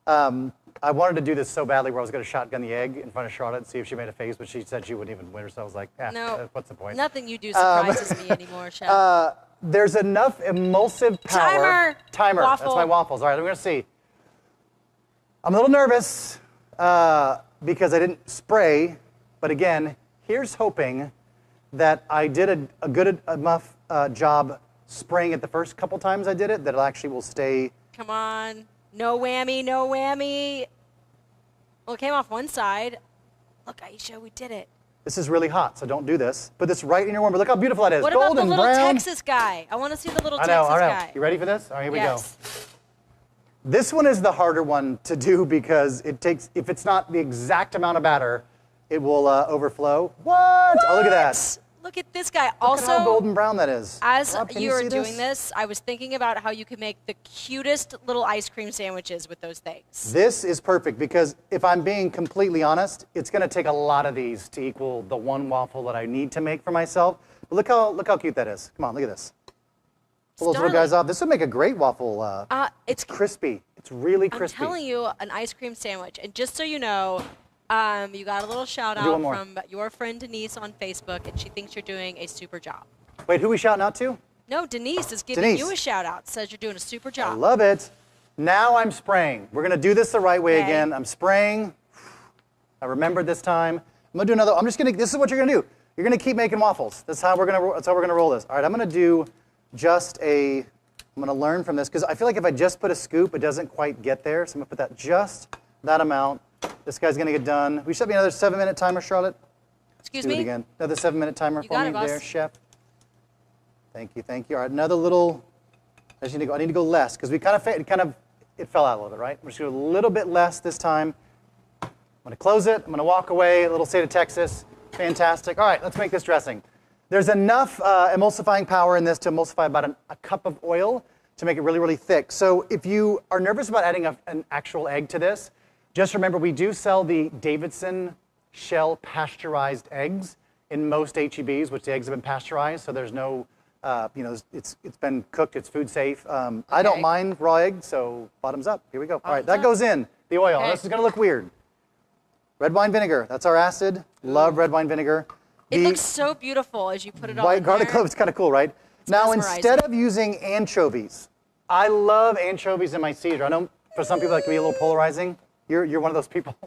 I wanted to do this so badly where I was going to shotgun the egg in front of Charlotte and see if she made a face, but she said she wouldn't even win her. So I was like, no, what's the point? Nothing you do surprises me anymore, Chef. There's enough emulsive power. Timer. Waffle. That's my waffles. All right, we're going to see. I'm a little nervous because I didn't spray, but again, here's hoping that I did a good enough job spraying it the first couple times I did it that it actually will stay. Come on. No whammy, no whammy. Well, it came off one side. Look, Aisha, we did it. This is really hot, so don't do this. Put this right in your warmer. Look how beautiful that is. What about Golden the little brown. Texas guy? I want to see the little I know. Texas guy. You ready for this? All right, here we Yes. go. This one is the harder one to do because it takes, if it's not the exact amount of batter, it will overflow. What? Oh, look at that. Look at this guy. Look Also, at how golden brown that is. as Rob, can you were see doing this, I was thinking about how you could make the cutest little ice cream sandwiches with those things. This is perfect because if I'm being completely honest, it's going to take a lot of these to equal the one waffle that I need to make for myself. But look how cute that is. Come on, look at this. Pull those little guys off. This would make a great waffle. It's Crispy. It's really crispy. I'm telling you, an ice cream sandwich. And just so you know, you got a little shout Do one out more. from your friend Denise on Facebook, and she thinks you're doing a super job. Wait, who are we shouting out to? No, Denise is giving Denise. you a shout out. Says you're doing a super job. I love it. Now I'm spraying. We're going to do this the right way Okay. again. I'm spraying. I remembered this time. I'm going to do another. I'm just going to, this is what you're going to do. You're going to keep making waffles. That's how we're going to roll this. All right, I'm going to do I'm going to learn from this because I feel like if I just put a scoop, it doesn't quite get there. So I'm going to put that just that amount. This guy's going to get done. We should be another 7-minute timer, Charlotte. Excuse Do it me? again. Another 7-minute timer You for got me it, boss. there, chef. Thank you, thank you. All right, another little. I need to go less because it fell out a little bit, right? We're just going to do a little bit less this time. I'm going to close it. I'm going to walk away. A little state of Texas. Fantastic. All right, let's make this dressing. There's enough emulsifying power in this to emulsify about a cup of oil to make it really, really thick. So if you are nervous about adding an actual egg to this, just remember we do sell the Davidson shell pasteurized eggs in most HEBs, which the eggs have been pasteurized, so there's no, it's been cooked, it's food safe. I don't mind raw eggs, so bottoms up. Here we go. All right, that goes in the oil. Okay. This is going to look weird. Red wine vinegar. That's our acid. Love red wine vinegar. It looks so beautiful as you put it all White in garlic there. clove is kind of cool, right? Now, mesmerizing. instead of using anchovies, I love anchovies in my Caesar. I know for some people that can be a little polarizing. You're one of those people.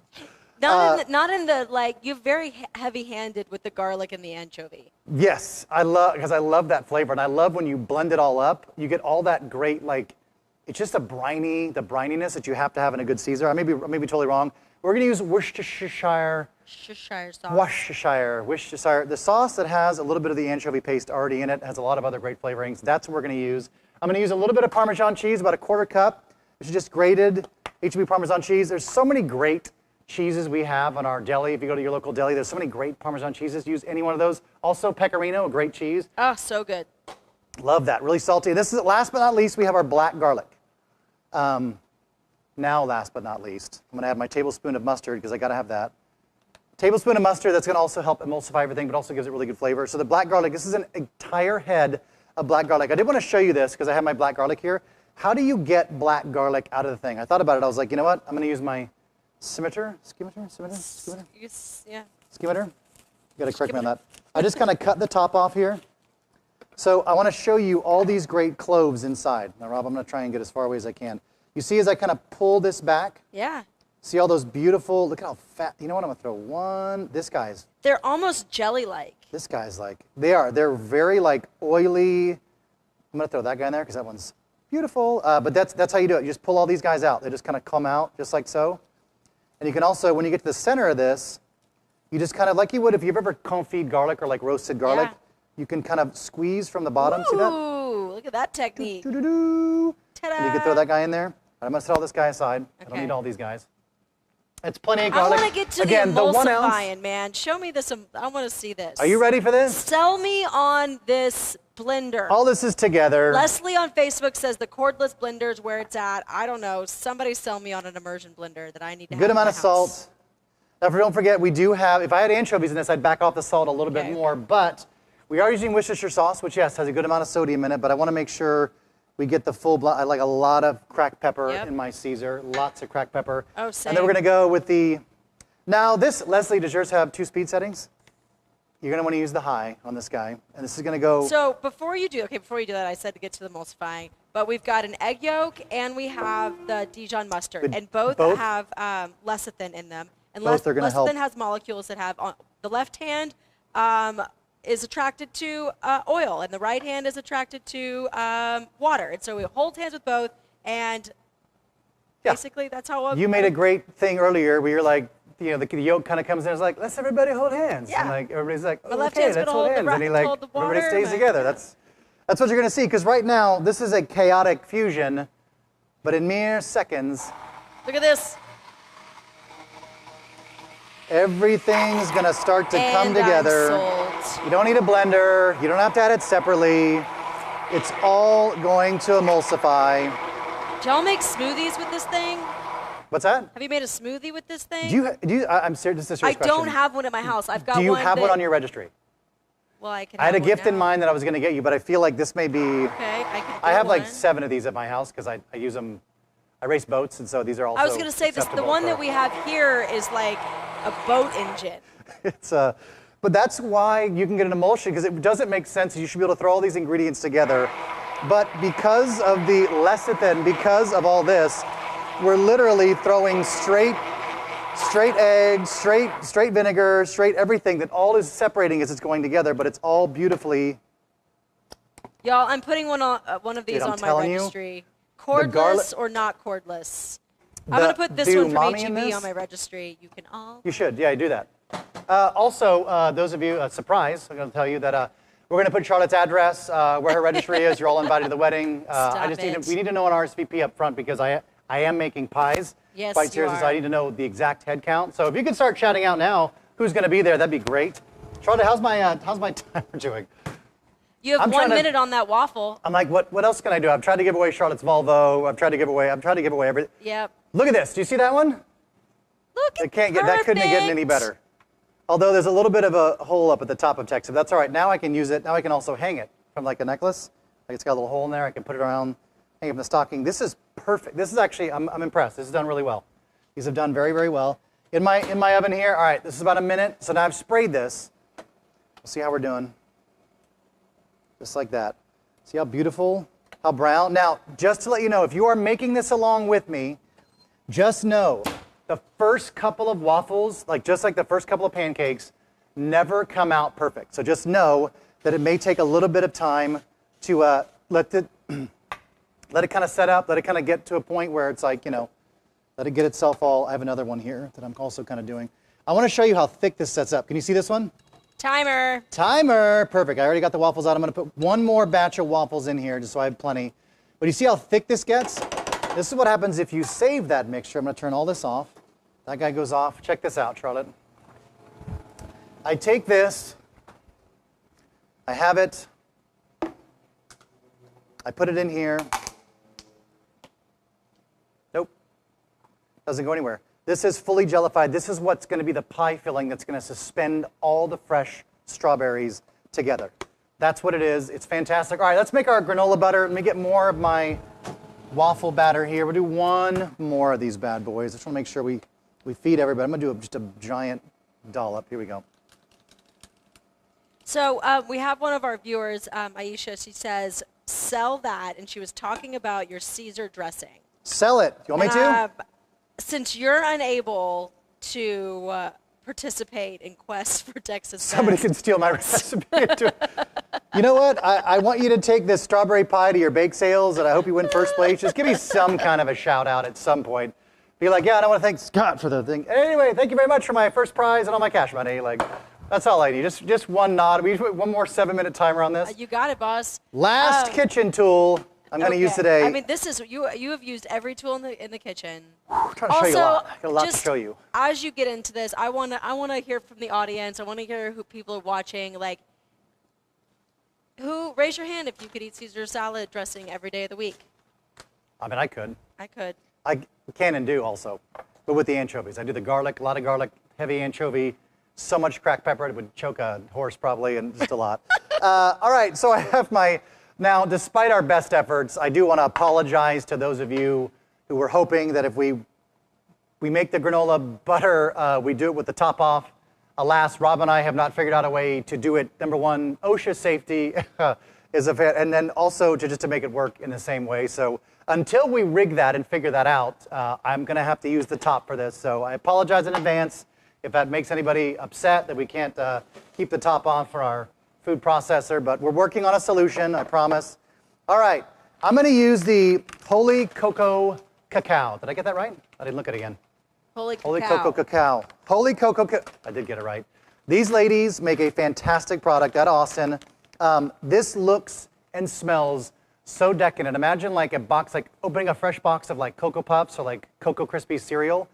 Not in the like, you're very heavy-handed with the garlic and the anchovy. Yes, because I love that flavor, and I love when you blend it all up. You get all that great it's just the brininess that you have to have in a good Caesar. I may be totally wrong. We're going to use Worcestershire sauce. The sauce that has a little bit of the anchovy paste already in it has a lot of other great flavorings. That's what we're going to use. I'm going to use a little bit of Parmesan cheese, about a 1/4 cup. This is just grated HEB Parmesan cheese. There's so many great cheeses we have on our deli. If you go to your local deli, there's so many great Parmesan cheeses. Use any one of those. Also, Pecorino, a great cheese. Oh, so good. Love that. Really salty. This is last but not least, we have our black garlic. Now, last but not least, I'm going to add my tablespoon of mustard because I got to have that. Tablespoon of mustard, that's going to also help emulsify everything, but also gives it really good flavor. So the black garlic, this is an entire head of black garlic. I did want to show you this because I have my black garlic here. How do you get black garlic out of the thing? I thought about it. I was like, you know what? I'm going to use my skimmer. Yeah. Skimmer? You got to correct me on that. I just kind of cut the top off here. So I want to show you all these great cloves inside. Now, Rob, I'm going to try and get as far away as I can. You see as I kind of pull this back? Yeah. See all those beautiful, look at how fat, you know what, I'm going to throw one. They're almost jelly-like. This guy's they're very oily. I'm going to throw that guy in there because that one's beautiful. But that's how you do it. You just pull all these guys out. They just kind of come out just like so. And you can also, when you get to the center of this, you just kind of, like you would if you've ever confit garlic or roasted garlic, you can kind of squeeze from the bottom. Ooh, see that? Look at that technique. Doo-doo-doo. Ta-da. And you can throw that guy in there. I'm going to set all this guy aside. I don't Okay. need all these guys. It's plenty of I garlic. want to get to Again, the 1 ounce. emulsifying, man. Show me this. I want to see this. Are you ready for this? Sell me on this blender. All this is together. Leslie on Facebook says the cordless blender is where it's at. I don't know. Somebody sell me on an immersion blender that I need to have Good in amount my of house. salt. Now, don't forget, we do have, if I had anchovies in this, I'd back off the salt a little bit Okay. more. But we are using Worcestershire sauce, which, yes, has a good amount of sodium in it. But I want to make sure we get the full blood. I like a lot of cracked pepper in my Caesar. Lots of cracked pepper. Oh, same. And then we're going to go with the... Now, this, Leslie, does yours have 2 speed settings? You're going to want to use the high on this guy. And this is going to go... So before you do that, I said to get to the emulsifying. But we've got an egg yolk and we have the Dijon mustard. And both have lecithin in them. And Both are gonna help. lecithin has molecules that have, on the left hand, is attracted to oil, and the right hand is attracted to water. And so we hold hands with both, and basically that's how. You made a great thing earlier where you're like, the yolk kind of comes in. It's like, let's everybody hold hands. Yeah. And like everybody's like, My left okay, hand's let's gonna hold hold hands. the And he like, hold the water, everybody stays but- together. That's what you're gonna see. Because right now this is a chaotic fusion, but in mere seconds, Look at this. everything's gonna start to come And together. I'm sold. You don't need a blender. You don't have to add it separately. It's all going to emulsify. Do y'all make smoothies with this thing? What's that? Have you made a smoothie with this thing? I'm serious. This is a serious I question. don't have one at my house. I've got Do you one. have one that- on your registry? Well, I can. I had a have one gift in now. mind that I was going to get you, but I feel like this may be. Okay, I can. I have like one. 7 of these at my house because I use them. I race boats, and so these are also. I was going to say this. The acceptable one for- that we have here is like a boat engine. It's but that's why you can get an emulsion because it doesn't make sense. You should be able to throw all these ingredients together, but because of the lecithin, because of all this, we're literally throwing straight eggs, straight vinegar, straight everything. That all is separating as it's going together, but it's all beautifully. Y'all, I'm putting one of these Dude, I'm on my telling you, registry. garlic- Cordless or not cordless? I'm going to put this the one from umami in HEB this? on my registry. You can all. You should, yeah, do that. Also, those of you, surprise, I'm going to tell you that we're going to put Charlotte's address, where her registry is. You're all invited to the wedding. We need to know an RSVP up front because I am making pies. Yes, Quite you seriously, so are. I need to know the exact head count. So if you could start shouting out now who's going to be there, that'd be great. Charlotte, how's my timer doing? You have I'm 1 trying to- minute on that waffle. I'm like, what else can I do? I've tried to give away Charlotte's Volvo. I'm trying to give away everything. Yep. Look at this. Do you see that one? Look, That couldn't have gotten any better. Although there's a little bit of a hole up at the top of text, but that's all right. Now I can use it. Now I can also hang it from like a necklace. Like it's got a little hole in there. I can put it around, hang it from the stocking. This is perfect. This is actually, I'm impressed. This is done really well. These have done very, very well. In my oven here, all right, this is about a minute. So now I've sprayed this. We'll see how we're doing. Just like that. See how beautiful, how brown? Now, just to let you know, if you are making this along with me, just know the first couple of waffles, just like the first couple of pancakes, never come out perfect. So just know that it may take a little bit of time to let it kind of set up, let it kind of get to a point where it's like, let it get itself all. I have another one here that I'm also kind of doing. I want to show you how thick this sets up. Can you see this one? timer. Timer, perfect. I already got the waffles out. I'm going to put one more batch of waffles in here just so I have plenty. But you see how thick this gets? This is what happens if you save that mixture. I'm going to turn all this off. That guy goes off. Check this out, Charlotte. I take this. I have it. I put it in here. Nope. Doesn't go anywhere. This is fully jellified. This is what's going to be the pie filling that's going to suspend all the fresh strawberries together. That's what it is. It's fantastic. All right, let's make our granola butter. Let me get more of my waffle batter here. We'll do one more of these bad boys. I just want to make sure we feed everybody. I'm going to do just a giant dollop. Here we go. So we have one of our viewers, Aisha. She says, sell that. And she was talking about your Caesar dressing. Sell it. You want me to? Since you're unable to participate in Quest for Texas Somebody Best, can steal my recipe. You know what? I want you to take this strawberry pie to your bake sales, and I hope you win first place. Just give me some kind of a shout out at some point. Be like, yeah, I want to thank Scott for the thing. Anyway, thank you very much for my first prize and all my cash money. That's all I need. Just one nod. We put one more 7-minute timer on this. you got it, boss. Last kitchen tool I'm going to use today. I mean, this is you have used every tool in the kitchen. I'm trying to show you a lot. I got a lot to just show you. as you get into this, I want to hear from the audience. I want to hear who people are watching. Raise your hand if you could eat Caesar salad dressing every day of the week. I mean, I could. I could. I can and do also, but with the anchovies. I do the garlic, a lot of garlic, heavy anchovy, so much cracked pepper it would choke a horse probably, and just a lot. All right, so I have now despite our best efforts, I do want to apologize to those of you who were hoping that if we make the granola butter, we do it with the top off. Alas, Rob and I have not figured out a way to do it. Number one, OSHA safety is and then also just to make it work in the same way. So until we rig that and figure that out, I'm going to have to use the top for this. So I apologize in advance if that makes anybody upset that we can't keep the top on for food processor, but we're working on a solution, I promise. All right, I'm going to use the Holy Cocoa Cacao. Did I get that right? I didn't look at it again. Holy Cocoa Cacao. Holy Cocoa Cacao. I did get it right. These ladies make a fantastic product out of Austin. This looks and smells so decadent. Imagine like a box, like opening a fresh box of like Cocoa Puffs or like Cocoa Krispy cereal,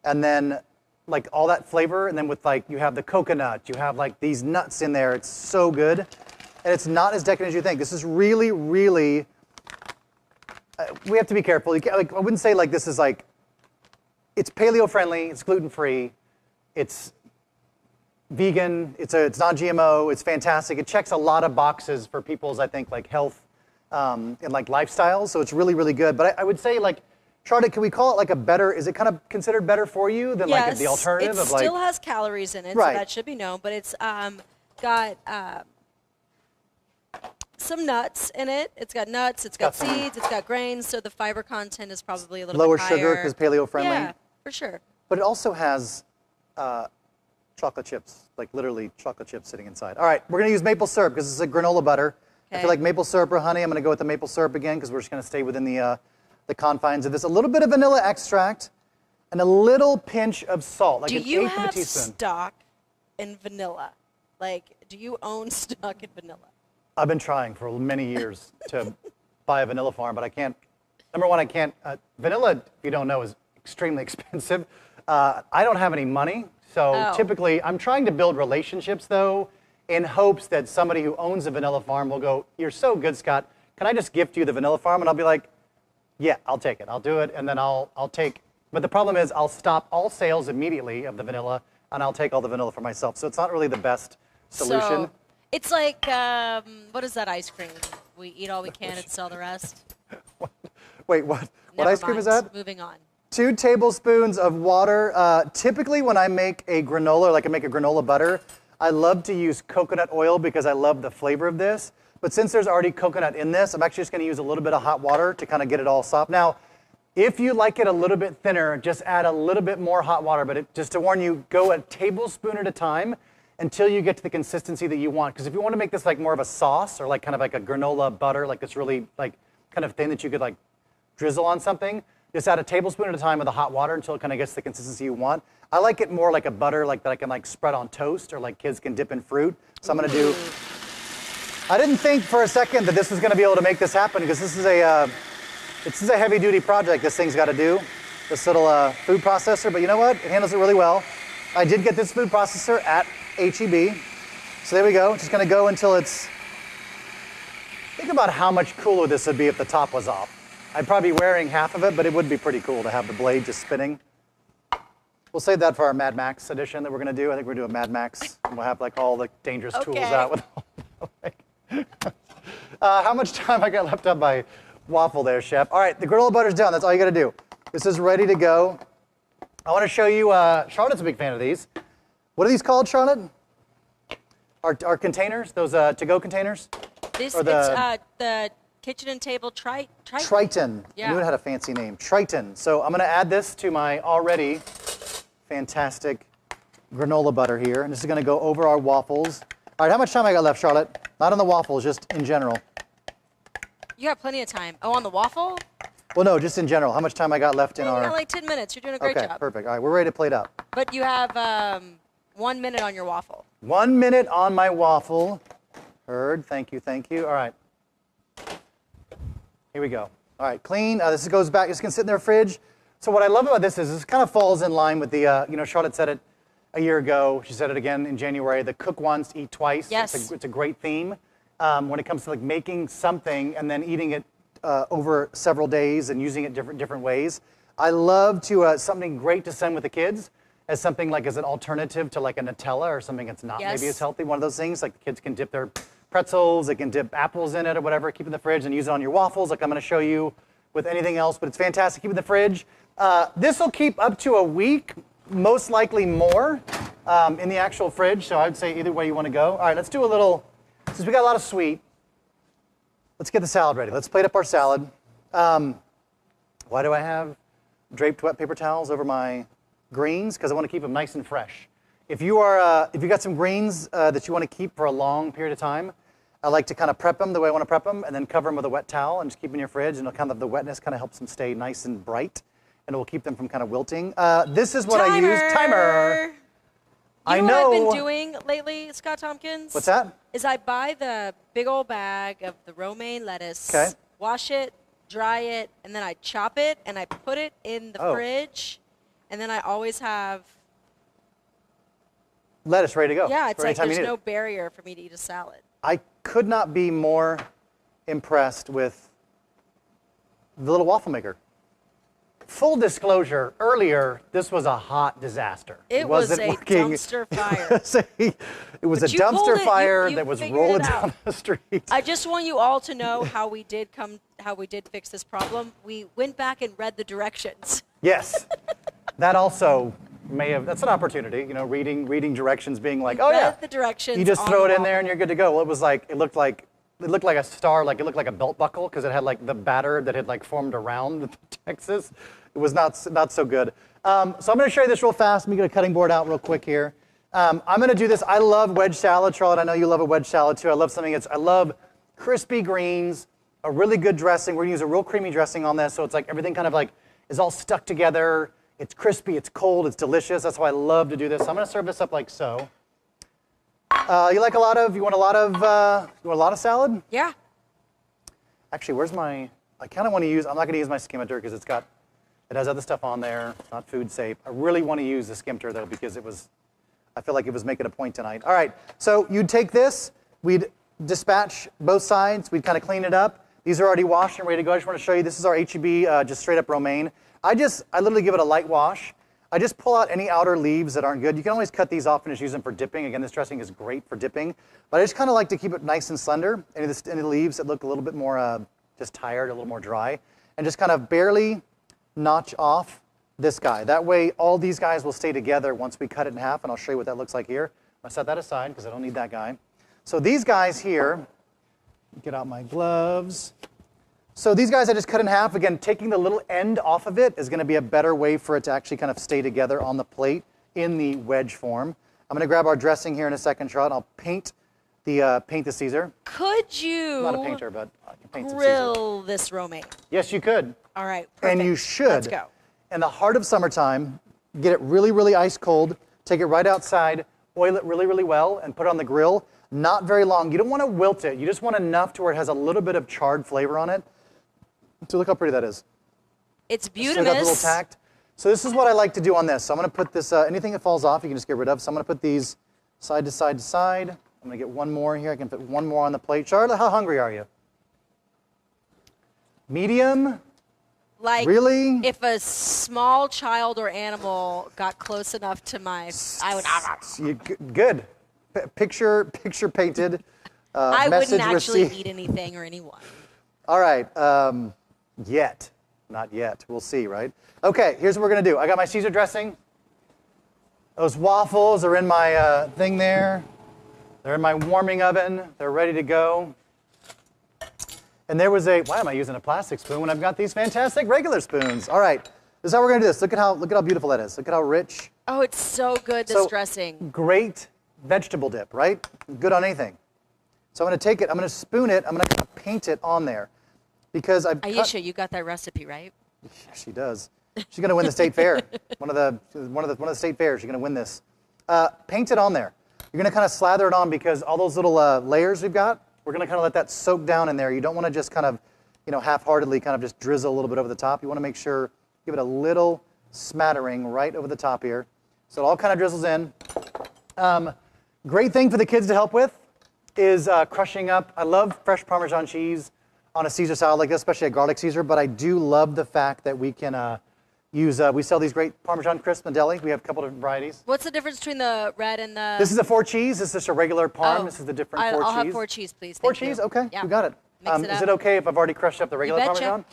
and then like all that flavor, and then with like, you have the coconut, you have like these nuts in there. It's so good. And it's not as decadent as you think. This is really, really, we have to be careful. You can't, like, I wouldn't say like this is like, it's paleo friendly, it's gluten free, it's vegan, it's non-GMO, it's fantastic. It checks a lot of boxes for people's, I think, like health and like lifestyles. So it's really, really good. But I would say like, Charlotte, can we call it like a better, is it kind of considered better for you than like the alternative of like? It still has calories in it, right. So that should be known, but it's got some nuts in it. It's got nuts, it's got seeds, it's got grains, so the fiber content is probably a little lower bit higher. Lower sugar because paleo friendly? Yeah, for sure. But it also has chocolate chips, like literally chocolate chips sitting inside. All right, we're gonna use maple syrup because it's a granola butter. Okay. I feel like maple syrup or honey, I'm gonna go with the maple syrup again because we're just gonna stay within the confines of this. A little bit of vanilla extract and a little pinch of salt, like an eighth of a teaspoon. Do you have stock in vanilla? Like, do you own stock in vanilla? I've been trying for many years to buy a vanilla farm, but I can't. Number one, I can't. Vanilla, if you don't know, is extremely expensive. I don't have any money, so typically I'm trying to build relationships, though, in hopes that somebody who owns a vanilla farm will go, "You're so good, Scott. Can I just gift you the vanilla farm?" And I'll be like, "Yeah, I'll take it. I'll do it, and then I'll take." But the problem is, I'll stop all sales immediately of the vanilla, and I'll take all the vanilla for myself. So it's not really the best solution. So it's like, what is that ice cream? We eat all we can and sell the rest. Wait, what? What ice cream is that? Moving on. 2 tablespoons of water. Typically, when I make a granola, like I make a granola butter, I love to use coconut oil because I love the flavor of this. But since there's already coconut in this, I'm actually just going to use a little bit of hot water to kind of get it all soft. Now, if you like it a little bit thinner, just add a little bit more hot water. But just to warn you, go a tablespoon at a time until you get to the consistency that you want. Because if you want to make this like more of a sauce or like kind of like a granola butter, like this really like kind of thing that you could like drizzle on something, just add a tablespoon at a time of the hot water until it kind of gets the consistency you want. I like it more like a butter like that I can like spread on toast or like kids can dip in fruit. So I'm going to do. I didn't think for a second that this was going to be able to make this happen because this is a heavy-duty project this thing's got to do, this little food processor. But you know what? It handles it really well. I did get this food processor at H-E-B. So there we go. It's just going to go until it's... Think about how much cooler this would be if the top was off. I'd probably be wearing half of it, but it would be pretty cool to have the blade just spinning. We'll save that for our Mad Max edition that we're going to do. I think we're doing Mad Max. And we'll have like all the dangerous tools out with all how much time I got left on my waffle there, Chef? All right, the granola butter's done. That's all you got to do. This is ready to go. I want to show you, Charlotte's a big fan of these. What are these called, Charlotte? Our containers, those to-go containers? It's the kitchen and table Triton. Triton. Yeah. I knew it had a fancy name. Triton. So I'm going to add this to my already fantastic granola butter here. And this is going to go over our waffles. All right, how much time I got left, Charlotte? Not on the waffles, just in general. You got plenty of time. Oh, on the waffle? Well, no, just in general. How much time I got left in our... You got like 10 minutes. You're doing a great job. Okay, perfect. All right, we're ready to plate up. But you have 1 minute on your waffle. 1 minute on my waffle. Heard. Thank you, thank you. All right. Here we go. All right, clean. This goes back. It's going to sit in their fridge. So what I love about this is this kind of falls in line with the, Charlotte said it a year ago. She said it again in January. The cook once, eat twice. Yes. It's a great theme when it comes to like making something and then eating it over several days and using it different ways. I love to something great to send with the kids as something like as an alternative to like a Nutella or something that's not maybe as healthy. One of those things like the kids can dip their pretzels, they can dip apples in it or whatever, keep it in the fridge and use it on your waffles like I'm going to show you with anything else, but it's fantastic. Keep it in the fridge. This will keep up to a week, most likely more in the actual fridge, so I would say either way you want to go. All right, let's do a little, since we got a lot of sweet, let's get the salad ready. Let's plate up our salad. Why do I have draped wet paper towels over my greens? Because I want to keep them nice and fresh. If you got some greens that you want to keep for a long period of time, I like to kind of prep them the way I want to prep them, and then cover them with a wet towel and just keep them in your fridge, and the wetness kind of helps them stay nice and bright, and it will keep them from kind of wilting. This is what I use. Timer. You know what I've been doing lately, Scott Tompkins? What's that? Is I buy the big old bag of the romaine lettuce, Okay. wash it, dry it, and then I chop it and I put it in the fridge, and then I always have lettuce ready to go. Yeah, it's like there's no it. barrier for me to eat a salad. I could not be more impressed with the little waffle maker. Full disclosure, earlier, this was a hot disaster. It wasn't was a working. dumpster fire. It was But a you pulled dumpster it. fire You that was figured rolling it out. down the street. I just want you all to know how we did fix this problem. We went back and read the directions. Yes, that also that's an opportunity, reading directions, being like, oh yeah, Read the directions. you just on throw the it in there waffle. and you're good to go. Well, it looked like a star, it looked like a belt buckle because it had like the batter that had like formed around Texas. It was not so good. So I'm going to show you this real fast. Let me get a cutting board out real quick here. I'm going to do this. I love wedge salad, Charlotte. I know you love a wedge salad too. I love crispy greens, a really good dressing. We're going to use a real creamy dressing on this, so it's like everything kind of like is all stuck together. It's crispy, it's cold, it's delicious. That's why I love to do this. I'm going to serve this up like so. You want a lot of salad? Yeah. Actually, I kind of want to use, I'm not going to use my skimmer because it has other stuff on there. It's not food safe. I really want to use the skimmer though because I feel like it was making a point tonight. All right, so you'd take this, we'd dispatch both sides, we'd kind of clean it up. These are already washed and ready to go. I just want to show you, this is our HEB, just straight up romaine. I literally give it a light wash. I just pull out any outer leaves that aren't good. You can always cut these off and just use them for dipping. Again, this dressing is great for dipping. But I just kind of like to keep it nice and slender. Any of the leaves that look a little bit more just tired, a little more dry. And just kind of barely notch off this guy. That way, all these guys will stay together once we cut it in half. And I'll show you what that looks like here. I'll set that aside because I don't need that guy. So these guys here, get out my gloves. So these guys I just cut in half. Again, taking the little end off of it is going to be a better way for it to actually kind of stay together on the plate in the wedge form. I'm going to grab our dressing here in a second, Charlotte. I'll paint the Caesar. Could you I'm not a painter, but I can paint some grill Caesar. this romaine? Yes, you could. All right, perfect. And you should. Let's go. In the heart of summertime, get it really, really ice cold. Take it right outside, oil it really, really well, and put it on the grill. Not very long. You don't want to wilt it. You just want enough to where it has a little bit of charred flavor on it. So look how pretty that is. It's Still got the beautiful. little tact. So this is what I like to do on this. So I'm going to put this, anything that falls off, you can just get rid of. So I'm going to put these side to side to side. I'm going to get one more here. I can put one more on the plate. Charlotte, how hungry are you? Medium? Like, Really? if a small child or animal got close enough to I would. Good. Picture painted. I wouldn't message actually received. eat anything or anyone. All right. Yet. Not yet. We'll see, right? Okay, here's what we're going to do. I got my Caesar dressing. Those waffles are in my thing there. They're in my warming oven. They're ready to go. And there was why am I using a plastic spoon when I've got these fantastic regular spoons? All right, this is how we're going to do this. Look at how beautiful that is. Look at how rich. Oh, it's so good, this dressing. Great vegetable dip, right? Good on anything. So I'm going to take it, I'm going to spoon it, I'm going to paint it on there. Because Aisha, you got that recipe, right? Yeah, she does. She's going to win the state fair. One of the state fairs. She's going to win this. Paint it on there. You're going to kind of slather it on because all those little layers we've got, we're going to kind of let that soak down in there. You don't want to just kind of, half-heartedly kind of just drizzle a little bit over the top. You want to make sure, give it a little smattering right over the top here. So it all kind of drizzles in. Great thing for the kids to help with is crushing up. I love fresh Parmesan cheese on a Caesar salad like this, especially a garlic Caesar, but I do love the fact that we can use, we sell these great Parmesan crisps in the deli. We have a couple different varieties. What's the difference between the red and the... This is a 4 cheese. This is just a regular Parm. Oh, This is the different 4 cheese. I'll have 4 cheese, please. 4 Thank you. cheese? Okay, Yeah. you got it. Mix it Is up. it okay if I've already crushed up the regular You betcha. Parmesan?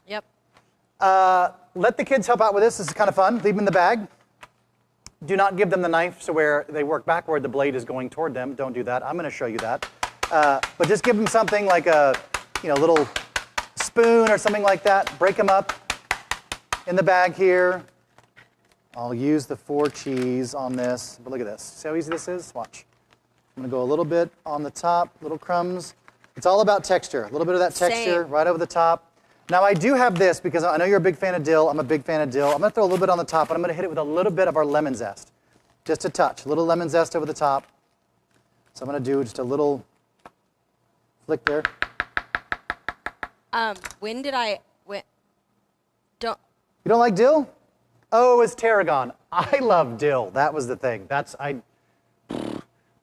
Yep. Let the kids help out with this. This is kind of fun. Leave them in the bag. Do not give them the knife so where they work backward, the blade is going toward them. Don't do that. I'm going to show you that. But just give them something like a little spoon or something like that. Break them up in the bag here. I'll use the 4 cheese on this, but look at this. See how easy this is? Watch. I'm gonna go a little bit on the top, little crumbs. It's all about texture. A little bit of that texture right over the top. Now I do have this because I know you're a big fan of dill. I'm a big fan of dill. I'm gonna throw a little bit on the top, and I'm gonna hit it with a little bit of our lemon zest. Just a touch, a little lemon zest over the top. So I'm gonna do just a little flick there. You don't like dill? Oh, it's tarragon. I love dill. That was the thing. I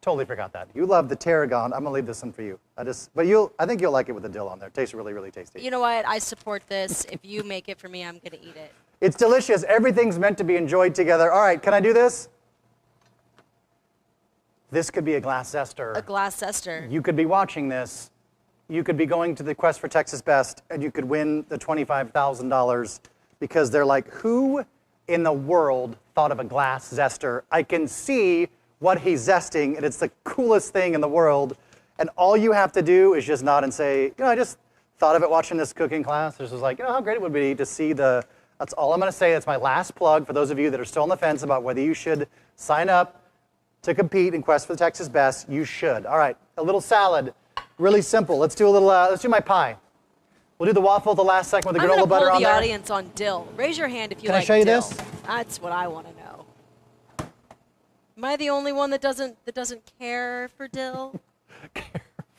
totally forgot that. You love the tarragon. I'm gonna leave this one for you. I think you'll like it with the dill on there. It tastes really, really tasty. You know what? I support this. If you make it for me, I'm gonna eat it. It's delicious. Everything's meant to be enjoyed together. All right, can I do this? This could be a glass zester. A glass zester. You could be watching this. You could be going to the Quest for Texas Best, and you could win the $25,000 because they're like, who in the world thought of a glass zester? I can see what he's zesting, and it's the coolest thing in the world. And all you have to do is just nod and say, you know, I just thought of it watching this cooking class. This was like, you know, how great it would be to see that's all I'm going to say. That's my last plug for those of you that are still on the fence about whether you should sign up to compete in Quest for the Texas Best. You should. All right, a little salad. Really simple. Let's do my pie. We'll do the waffle at the last second with the granola butter on there. I'm going to poll the audience on dill. Raise your hand if you like dill. Can I show you dill. this? That's what I want to know. Am I the only one that doesn't care for dill?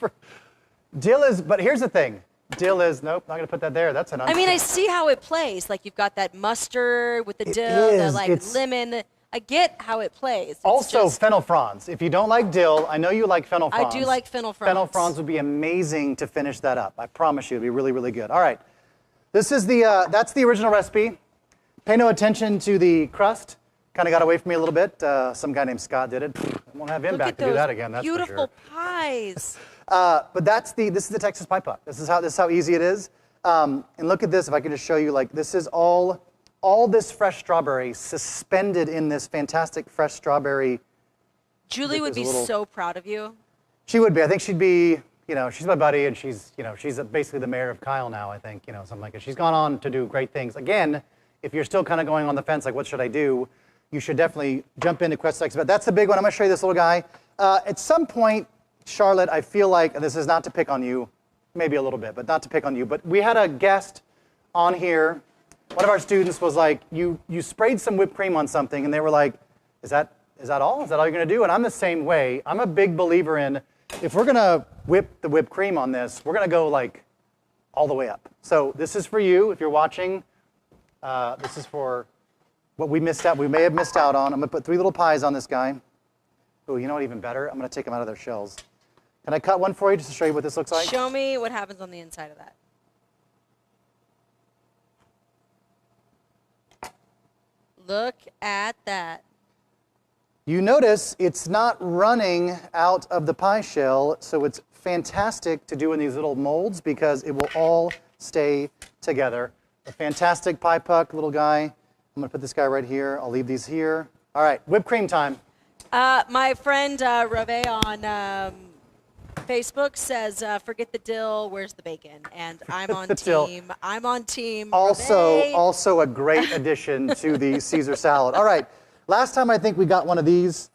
But here's the thing. Dill is, nope, not going to put that there. That's an I mean, I see how it plays. Like, you've got that mustard with the dill, the lemon. I get how it plays. It's also, fennel fronds. If you don't like dill, I know you like fennel fronds. I do like fennel fronds. Fennel fronds would be amazing to finish that up. I promise you, it'd be really, really good. All right. This is that's the original recipe. Pay no attention to the crust. Kind of got away from me a little bit. Some guy named Scott did it. I won't have him back to do that again, that's for sure. Beautiful pies. But this is the Texas pie puck. This is how easy it is. And look at this, if I could just show you, like, this is all this fresh strawberry suspended in this fantastic fresh strawberry. Julie would be so proud of you. She would be. I think she'd be, you know, she's my buddy, and she's basically the mayor of Kyle now, I think, you know, something like that. She's gone on to do great things. Again, if you're still kind of going on the fence, like, what should I do? You should definitely jump into Quest for Texas. But that's the big one. I'm going to show you this little guy. At some point, Charlotte, I feel like, and this is not to pick on you, maybe a little bit, but not to pick on you, but we had a guest on here. One of our students was like, you sprayed some whipped cream on something, and they were like, is that all? Is that all you're going to do? And I'm the same way. I'm a big believer in, if we're going to whip the whipped cream on this, we're going to go, like, all the way up. So this is for you, if you're watching. This is for what we may have missed out on. I'm going to put 3 little pies on this guy. Oh, you know what, even better? I'm going to take them out of their shells. Can I cut one for you just to show you what this looks like? Show me what happens on the inside of that. Look at that. You notice it's not running out of the pie shell, so it's fantastic to do in these little molds because it will all stay together. A fantastic pie puck, little guy. I'm going to put this guy right here. I'll leave these here. All right, whipped cream time. My friend Rove on Facebook says, forget the dill, where's the bacon? And I'm on team. I'm on team. Also a great addition to the Caesar salad. All right, last time I think we got one of these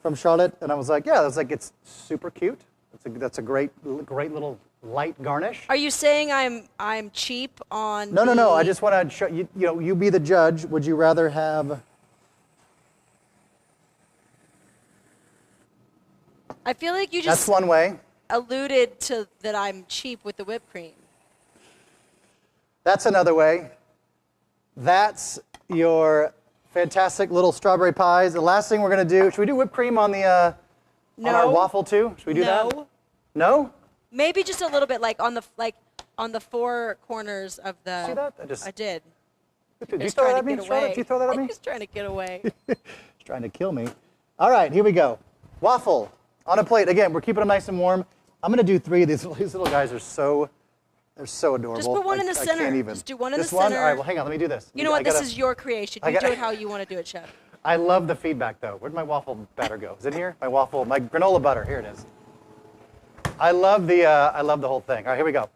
from Charlotte, and I was like, yeah, it's super cute. That's a great little light garnish. Are you saying I'm cheap on? No. I just want to show you. You know, you be the judge. Would you rather have? I feel like you just. That's one way. Alluded to that I'm cheap with the whipped cream. That's another way. That's your fantastic little strawberry pies. The last thing we're going to do, should we do whipped cream on the on our waffle too? Should we do that? No? Maybe just a little bit, like on the 4 corners of the. See that? I did. Did you throw that at me? Charlotte, did you throw that at me? He's trying to get away. He's trying to kill me. All right, here we go. Waffle on a plate. Again, we're keeping them nice and warm. I'm going to do 3 of these. These little guys are they're so adorable. Just put one in the center. I can't even. Just do one in the Just one? center. All right, well, hang on. Let me do this. You know what? This is your creation. You do it how you want to do it, Chef. I love the feedback, though. Where'd my waffle batter go? Is it here? My granola butter. Here it is. I love the whole thing. All right, here we go.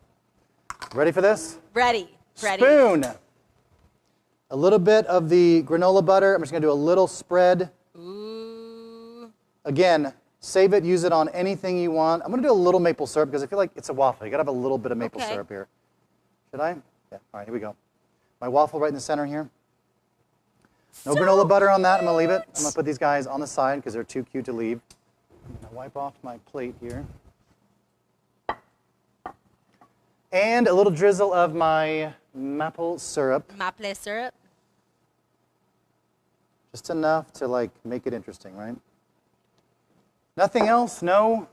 Ready for this? Ready. Spoon. A little bit of the granola butter. I'm just going to do a little spread. Ooh. Again, save it, use it on anything you want. I'm going to do a little maple syrup because I feel like it's a waffle. You got to have a little bit of maple syrup here. Should I? Yeah. All right, here we go. My waffle right in the center here. No granola butter on that. I'm going to leave it. I'm going to put these guys on the side because they're too cute to leave. I'm going to wipe off my plate here. And a little drizzle of my maple syrup. Maple syrup. Just enough to like make it interesting, right? Nothing else? No?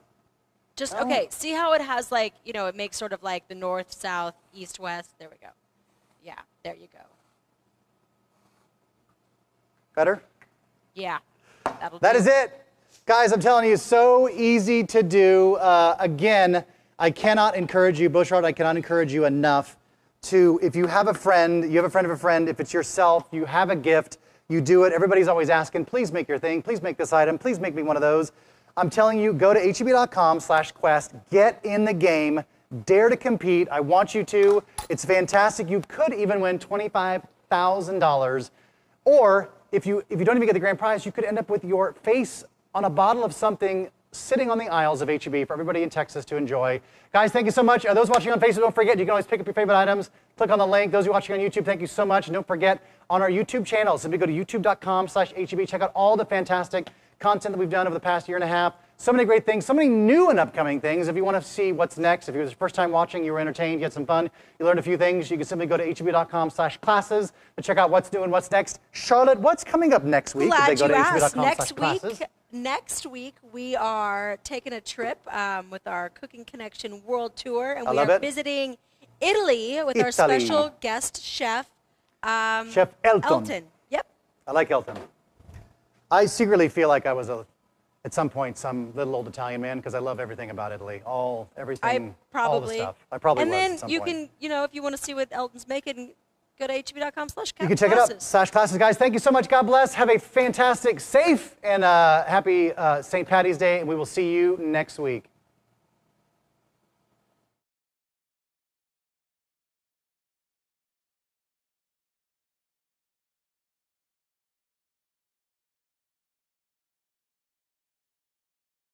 Just, okay, see how it has like, you know, it makes sort of like the north, south, east, west. There we go. Yeah, there you go. Better? Yeah. That is it. Guys, I'm telling you, so easy to do. Again, I cannot encourage you, Bushrod, I cannot encourage you enough to, if you have a friend, you have a friend of a friend, if it's yourself, you have a gift, you do it. Everybody's always asking, please make your thing, please make this item, please make me one of those. I'm telling you, go to heb.com/quest, get in the game, dare to compete. I want you to. It's fantastic. You could even win $25,000. Or if you don't even get the grand prize, you could end up with your face on a bottle of something sitting on the aisles of HEB for everybody in Texas to enjoy. Guys, thank you so much. Those watching on Facebook, don't forget, you can always pick up your favorite items. Click on the link. Those who are watching on YouTube, thank you so much. And don't forget, on our YouTube channel, simply go to youtube.com/HEB. Check out all the fantastic content that we've done over the past year and a half. So many great things, so many new and upcoming things. If you want to see what's next, if it was your first time watching, you were entertained, you had some fun, you learned a few things, you can simply go to heb.com/classes to check out what's new and what's next. Charlotte, what's coming up next week? Glad if they go you to asked. heb.com/classes? Next week, we are taking a trip with our Cooking Connection World Tour, and we love are it. visiting Italy with our special guest chef, Chef Elton. Yep. I like Elton. I secretly feel like I was at some point some little old Italian man because I love everything about Italy, everything, all the stuff. I probably was then at some you point. can, you know, if you want to see what Elton's making, go to heb.com/classes. You can check it out. /classes, guys. Thank you so much. God bless. Have a fantastic, safe, and happy St. Patty's Day, and we will see you next week.